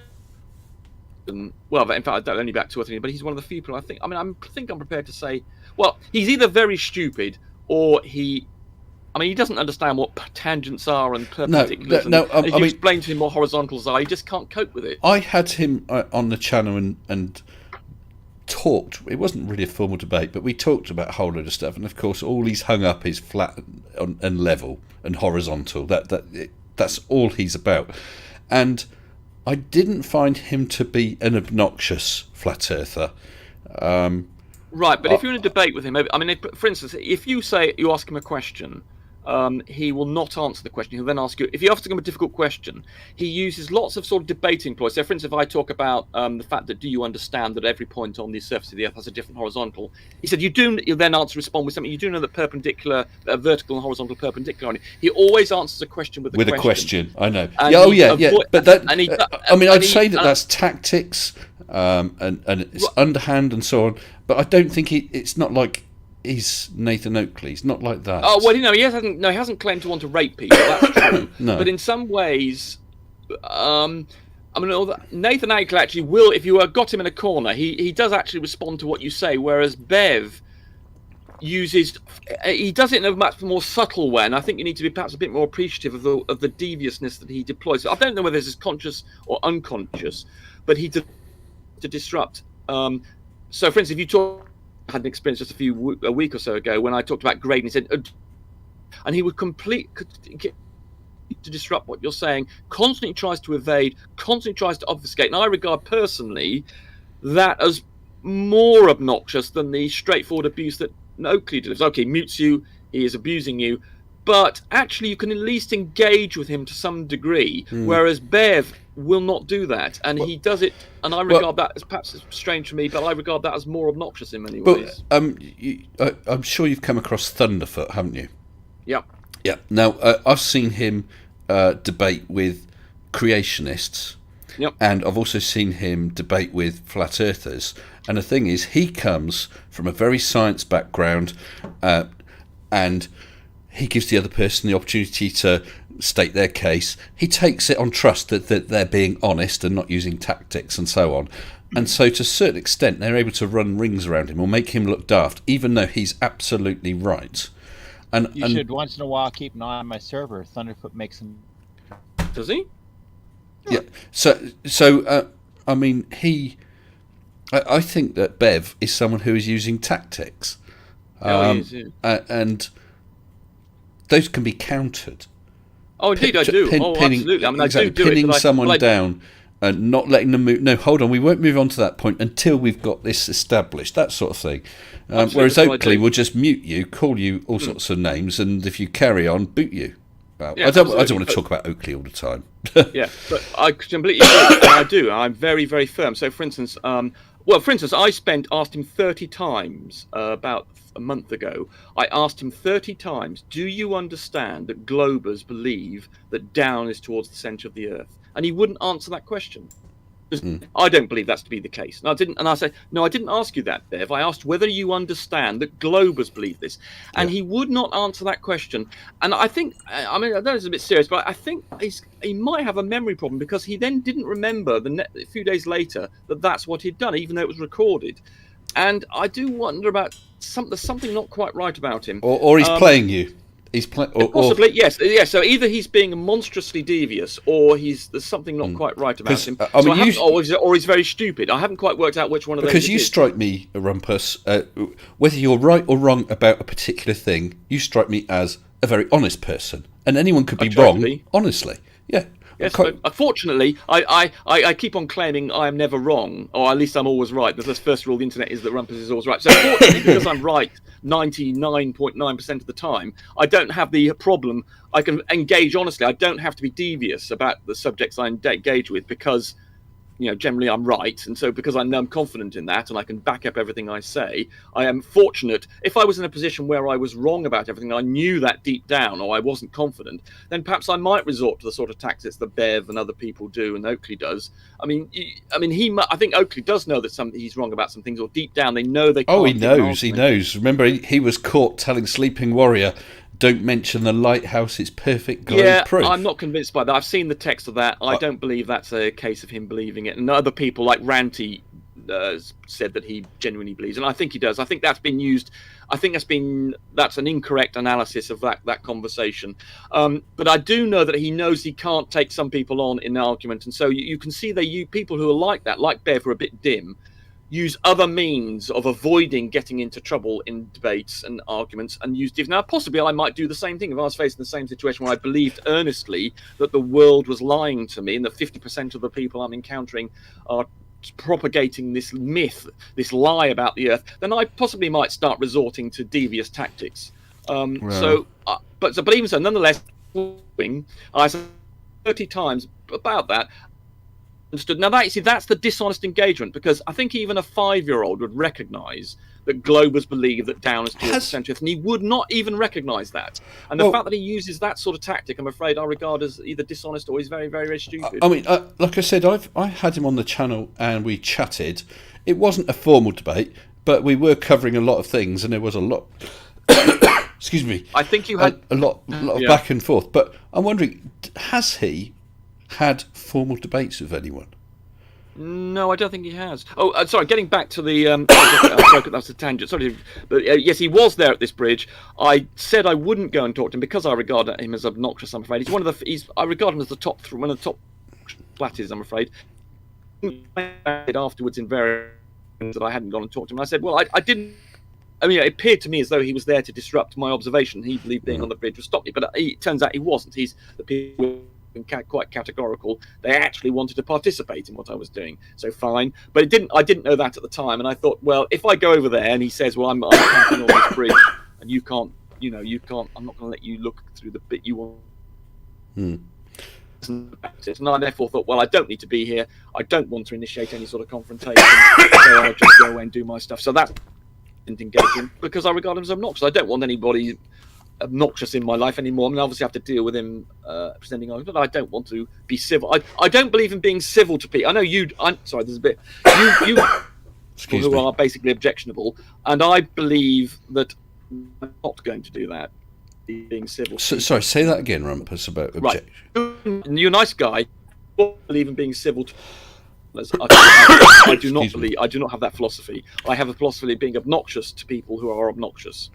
Well, in fact, I don't only back 2 or 3, but he's one of the few people I think. I'm prepared to say, well, he's either very stupid or he I mean, he doesn't understand what tangents are and perpendiculars. No, and if I you mean, explain to him what horizontals are, he just can't cope with it. I had him on the channel and talked. It wasn't really a formal debate, but we talked about a whole load of stuff. And of course, all he's hung up is flat and level and horizontal. That's all he's about. And I didn't find him to be an obnoxious flat earther. Right, but if you're in a debate with him, I mean, for instance, if you ask him a question, he will not answer the question. He'll then ask you, if you ask him a difficult question, he uses lots of sort of debating ploys. So, for instance, if I talk about the fact that do you understand that every point on the surface of the Earth has a different horizontal, he said, you do. You'll then respond with something. You do know that vertical and horizontal perpendicular. He always answers a question with a question. I know. And yeah. But that, and he, I mean, I'd say and that's tactics, and it's underhand and so on. But I don't think it's not like he's Nathan Oakley. He's not like that. Oh well, he hasn't claimed to want to rape people. That's true. No. But in some ways, I mean, Nathan Oakley actually will. If you got him in a corner, he does actually respond to what you say. Whereas Bev he does it in a much more subtle way, and I think you need to be perhaps a bit more appreciative of the deviousness that he deploys. I don't know whether this is conscious or unconscious, but to disrupt. So, for instance, if you I had an experience just a week or so ago when I talked about grade, and he said, and he would to disrupt what you're saying, constantly tries to evade, constantly tries to obfuscate, and I regard personally that as more obnoxious than the straightforward abuse that Oakley delivers. Okay, mutes you, he is abusing you, but actually you can at least engage with him to some degree, whereas Bev will not do that, and he does it, and I regard that as perhaps strange for me, but I regard that as more obnoxious in many ways. I'm sure you've come across Thunderfoot, haven't you? Yeah. Yeah. Now, I've seen him debate with creationists, and I've also seen him debate with flat earthers. And the thing is, he comes from a very science background, and he gives the other person the opportunity to state their case. He takes it on trust that they're being honest and not using tactics and so on. And so to a certain extent, they're able to run rings around him or make him look daft, even though he's absolutely right. And you should once in a while keep an eye on my server. Thunderfoot makes them. Does he? Yeah. So I mean, I think that Bev is someone who is using tactics. He is, yeah. And those can be countered. Oh, indeed, I do. Absolutely. I mean, exactly, I do pinning it. someone down and not letting them move. No, hold on, we won't move on to that point until we've got this established, that sort of thing. Whereas Oakley will just mute you, call you all sorts of names, and if you carry on, boot you. Well, Yeah, I don't want absolutely, to talk about Oakley all the time. Yeah, but I completely agree, and I do. I'm very, very firm. So, for instance, I asked him 30 times about a month ago. I asked him 30 times, do you understand that globers believe that down is towards the centre of the Earth? And he wouldn't answer that question. I don't believe that's to be the case. And I said, no, I didn't ask you that, Bev. I asked whether you understand that globers believe this. And he would not answer that question. And I think, I mean, I know it's a bit serious, but I think he might have a memory problem, because he then didn't remember a few days later that that's what he'd done, even though it was recorded. And I do wonder about there's something not quite right about him. Or he's playing you. He's possibly, yes. So either he's being monstrously devious, or there's something not quite right about him. Or he's very stupid. I haven't quite worked out which one of those. Because you strike me, Rumpus, whether you're right or wrong about a particular thing, you strike me as a very honest person, and anyone could be wrong. Honestly, yeah. Yes, but unfortunately, I keep on claiming I am never wrong, or at least I'm always right. The first rule of the internet is that Rumpus is always right. So fortunately, because I'm right 99.9% of the time, I don't have the problem. I can engage honestly. I don't have to be devious about the subjects I engage with, because generally I'm right, and so because I know I'm confident in that and I can back up everything I say, I am fortunate. If I was in a position where I was wrong about everything, I knew that deep down, or I wasn't confident, then perhaps I might resort to the sort of tactics that Bev and other people do, and Oakley does. I think Oakley does know that he's wrong about some things, or deep down they know they can't. Oh, he knows. Remember, he was caught telling Sleeping Warrior, don't mention the lighthouse, it's perfect glowing proof. I'm not convinced by that. I've seen the text of that. I don't believe that's a case of him believing it. And other people like Ranty said that he genuinely believes, and I think he does. I think that's been used. I think that's an incorrect analysis of that conversation. But I do know that he knows he can't take some people on in an argument, and so you can see people who are like that, like Bev, who are a bit dim, use other means of avoiding getting into trouble in debates and arguments, and use divs. Now, possibly I might do the same thing if I was facing the same situation where I believed earnestly that the world was lying to me and that 50% of the people I'm encountering are propagating this myth, this lie about the Earth. Then I possibly might start resorting to devious tactics. But even so, nonetheless, I said 30 times about that. Understood. Now that's the dishonest engagement, because I think even a 5-year-old would recognise that Globers believe that down is 2%, and he would not even recognise that. And the fact that he uses that sort of tactic, I'm afraid I regard as either dishonest or he's very, very, very stupid. I mean, like I said, I had him on the channel and we chatted. It wasn't a formal debate, but we were covering a lot of things, and there was a lot. Excuse me. I think you had a lot of back and forth. But I'm wondering, has he had formal debates with anyone? No, I don't think he has. Oh, sorry, getting back to the... sorry, that was a tangent. Sorry. But, yes, he was there at this bridge. I said I wouldn't go and talk to him because I regard him as obnoxious, I'm afraid. I regard him as one of the top flatties, I'm afraid. Afterwards, in various that I hadn't gone and talked to him. I said, well, I didn't... I mean, it appeared to me as though he was there to disrupt my observation. He believed being on the bridge would stop me. But it turns out he wasn't. He's the people... quite categorical. They actually wanted to participate in what I was doing, so fine. But I didn't know that at the time, and I thought, well, if I go over there and he says, well, I'm camping on this bridge, and you can't, I'm not going to let you look through the bit you want. And I therefore thought, well, I don't need to be here. I don't want to initiate any sort of confrontation, so I'll just go away and do my stuff. So that didn't engage him because I regard him as obnoxious. I don't want anybody obnoxious in my life anymore. I mean, obviously I have to deal with him presenting arguments, but I don't want to be civil. I don't believe in being civil to people. I know sorry, there's a bit. You who are basically objectionable, and I believe that I'm not going to do that. Being civil. Sorry, say that again, Rumpus, about objection. Right. You're a nice guy. I don't believe in being civil to I do not believe. I do not have that philosophy. I have a philosophy of being obnoxious to people who are obnoxious.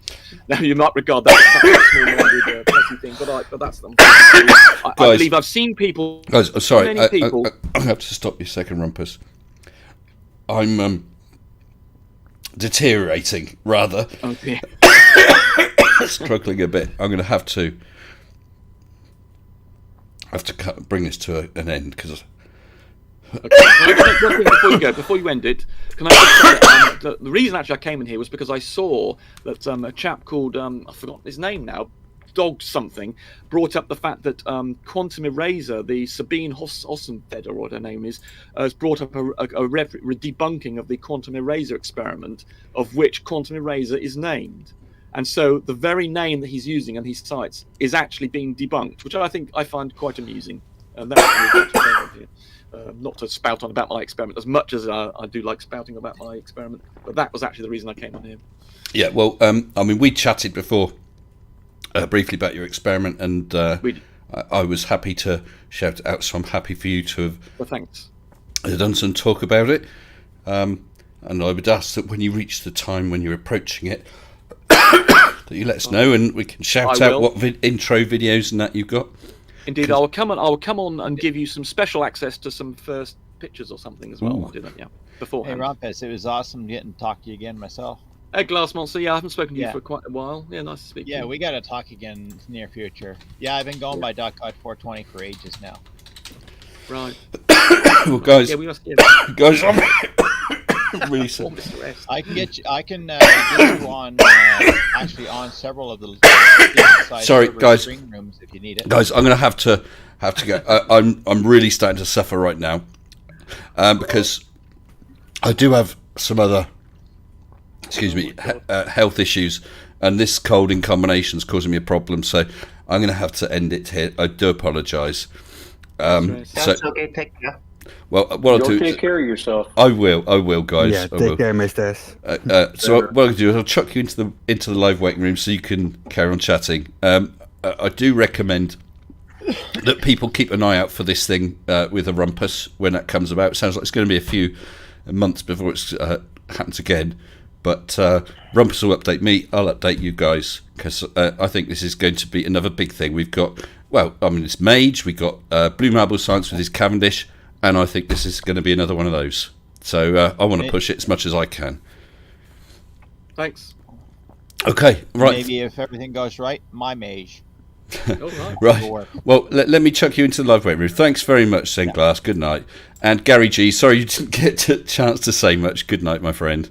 Now you might regard that as a small-minded, petty thing, but that's them. I believe I've seen people. Guys, sorry, many people. I have to stop you a second, Rumpus. I'm deteriorating rather. Okay. Struggling a bit. I'm going to have to bring this to an end because. Okay. Before you end it, can I just say the reason actually I came in here was because I saw that a chap called I've forgotten his name now, Dog something, brought up the fact that Quantum Eraser, the Sabine Hossenfeder, or what her name is, has brought up a debunking of the Quantum Eraser experiment, of which Quantum Eraser is named. And so the very name that he's using on his sites is actually being debunked, which I find quite amusing. And that's not to spout on about my experiment as much as I do like spouting about my experiment, but that was actually the reason I came on here. Yeah, well, I mean, we chatted before briefly about your experiment, and I was happy to shout it out, so I'm happy for you to have thanks. Done some talk about it. And I would ask that when you reach the time when you're approaching it, that you let us know, and we can shout out what intro videos and that you've got. Indeed, I will come on and give you some special access to some first pictures or something as well. I'll do that, beforehand. Hey, Rumpus, it was awesome getting to talk to you again myself. Hey, Glass Monster, I haven't spoken to you for quite a while. Yeah, nice to speak to you. We got to talk again in the near future. Yeah, I've been going by .COD 420 for ages now. Right. Well, guys, guys, I'm really sorry. I can get you on actually on several of the sorry, guys. Rooms if you need it. Guys, I'm going to have to go. I'm really starting to suffer right now because I do have some other health issues, and this cold in combination is causing me a problem. So I'm going to have to end it here. I do apologise. That's okay. Take care. Well, what I'll do. Take care of yourself. I will, guys. Yeah, take care, Mr. S. So what I'll do is I'll chuck you into the live waiting room so you can carry on chatting. I do recommend that people keep an eye out for this thing with a Rumpus when that comes about. It sounds like it's going to be a few months before it happens again. But Rumpus will update me. I'll update you guys, because I think this is going to be another big thing. We've got, it's Mage. We've got Blue Marble Science with his Cavendish, and I think this is going to be another one of those. So I want to push it as much as I can. Thanks. Okay, right. Maybe if everything goes right, my Mage. Right. Well, let me chuck you into the live waiting room. Thanks very much, Senglass. Good night. And Gary G, sorry you didn't get a chance to say much. Good night, my friend.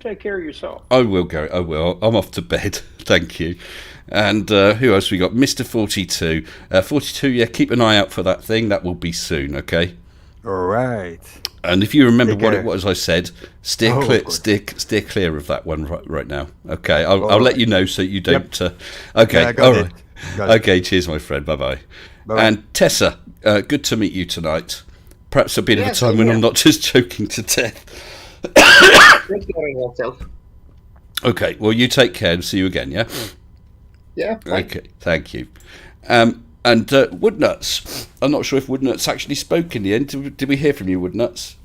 Take care of yourself. I will, Gary. I will. I'm off to bed. Thank you. And who else we got? Mr. 42. 42, yeah, keep an eye out for that thing. That will be soon, okay? All right. And if you remember Take what care. it was I said, steer clear of that one right now. Okay, I'll All let right. you know so you don't... okay, Yeah, I got all it. right. Got it. Okay, cheers, my friend. Bye-bye. Bye-bye. And Tessa, good to meet you tonight. Perhaps a bit of a Yes, time when yeah. I'm not just choking to death. Take care of yourself. Okay, well, you take care and see you again, yeah? Yeah. Okay, thank you. And Woodnuts. I'm not sure if Woodnuts actually spoke in the end. Did we hear from you, Woodnuts?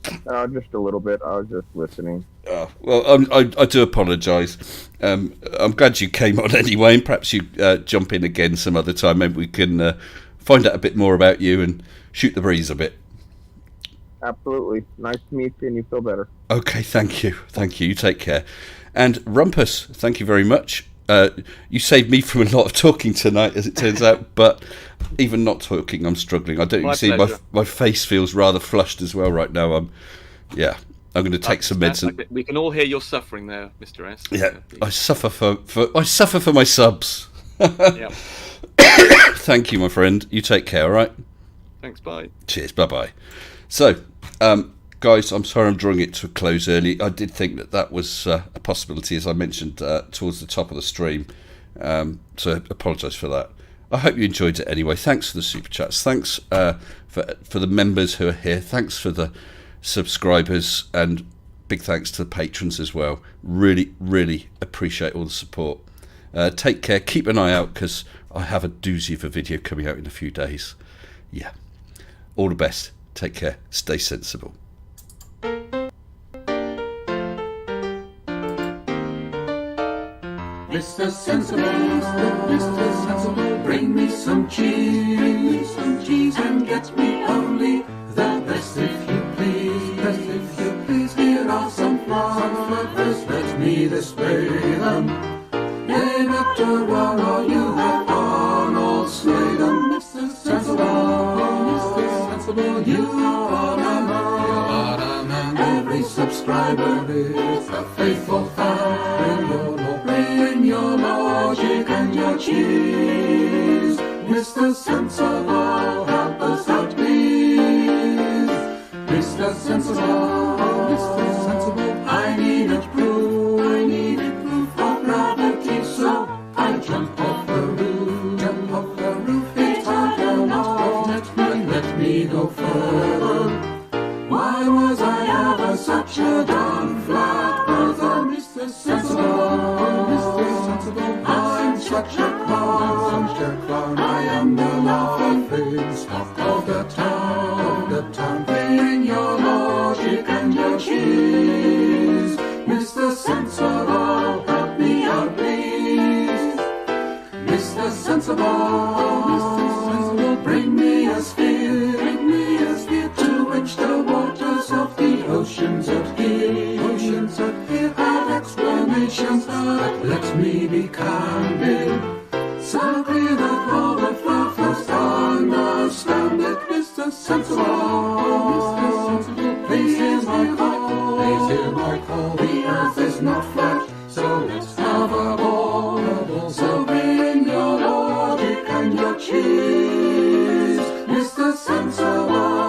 Just a little bit. I was just listening. Oh, well, I do apologise. I'm glad you came on anyway, and perhaps you jump in again some other time. Maybe we can find out a bit more about you and shoot the breeze a bit. Absolutely. Nice to meet you, and you feel better. Okay, thank you. Thank you. You take care. And Rumpus, thank you very much. You saved me from a lot of talking tonight, as it turns out, but even not talking, I'm struggling. I don't My you see pleasure. my face feels rather flushed as well right now. I'm going to take some meds. And, We can all hear your suffering there, Mr. S. yeah, I suffer for my subs. Yeah. Thank you, my friend. You take care, all right? Thanks, bye. Cheers, bye-bye. So, guys, I'm sorry I'm drawing it to a close early. I did think that was a possibility, as I mentioned towards the top of the stream. So I apologise for that. I hope you enjoyed it anyway. Thanks for the super chats. Thanks for the members who are here. Thanks for the subscribers, and big thanks to the patrons as well. Really, really appreciate all the support. Take care. Keep an eye out, because I have a doozy of a video coming out in a few days. Yeah. All the best. Take care. Stay sensible. Mr. Sensible, Mr. Sensible, bring me some cheese, and get me only the best if you please, best if you please. Here are some flowers, let me display them. Name it a while, or you have Arnold slay them. Mr. Sensible, you are a man. Every subscriber is a faithful fan. Bring your logic and your cheese. Mr. Sensible, help us out, please. Mr. Sensible, I needed proof of gravity, so I jump off the roof. It's hard enough, let me go further. Why was I ever such a darn flat earther, Mr. Sensible? I'm such a clown. I am the laughing stock of the town. Bring your logic and your cheese. Mr. Sensible, help me out, please. Mr. Sensible, bring me a sphere, to which the waters of the oceans adhere, add explanations, but let me be candid, so clear that all the fluffers understand it. Mr. Sensible, please hear my call, the earth is not flat, so let's have a ball, so bring your logic and your cheese, Mr. Sensible.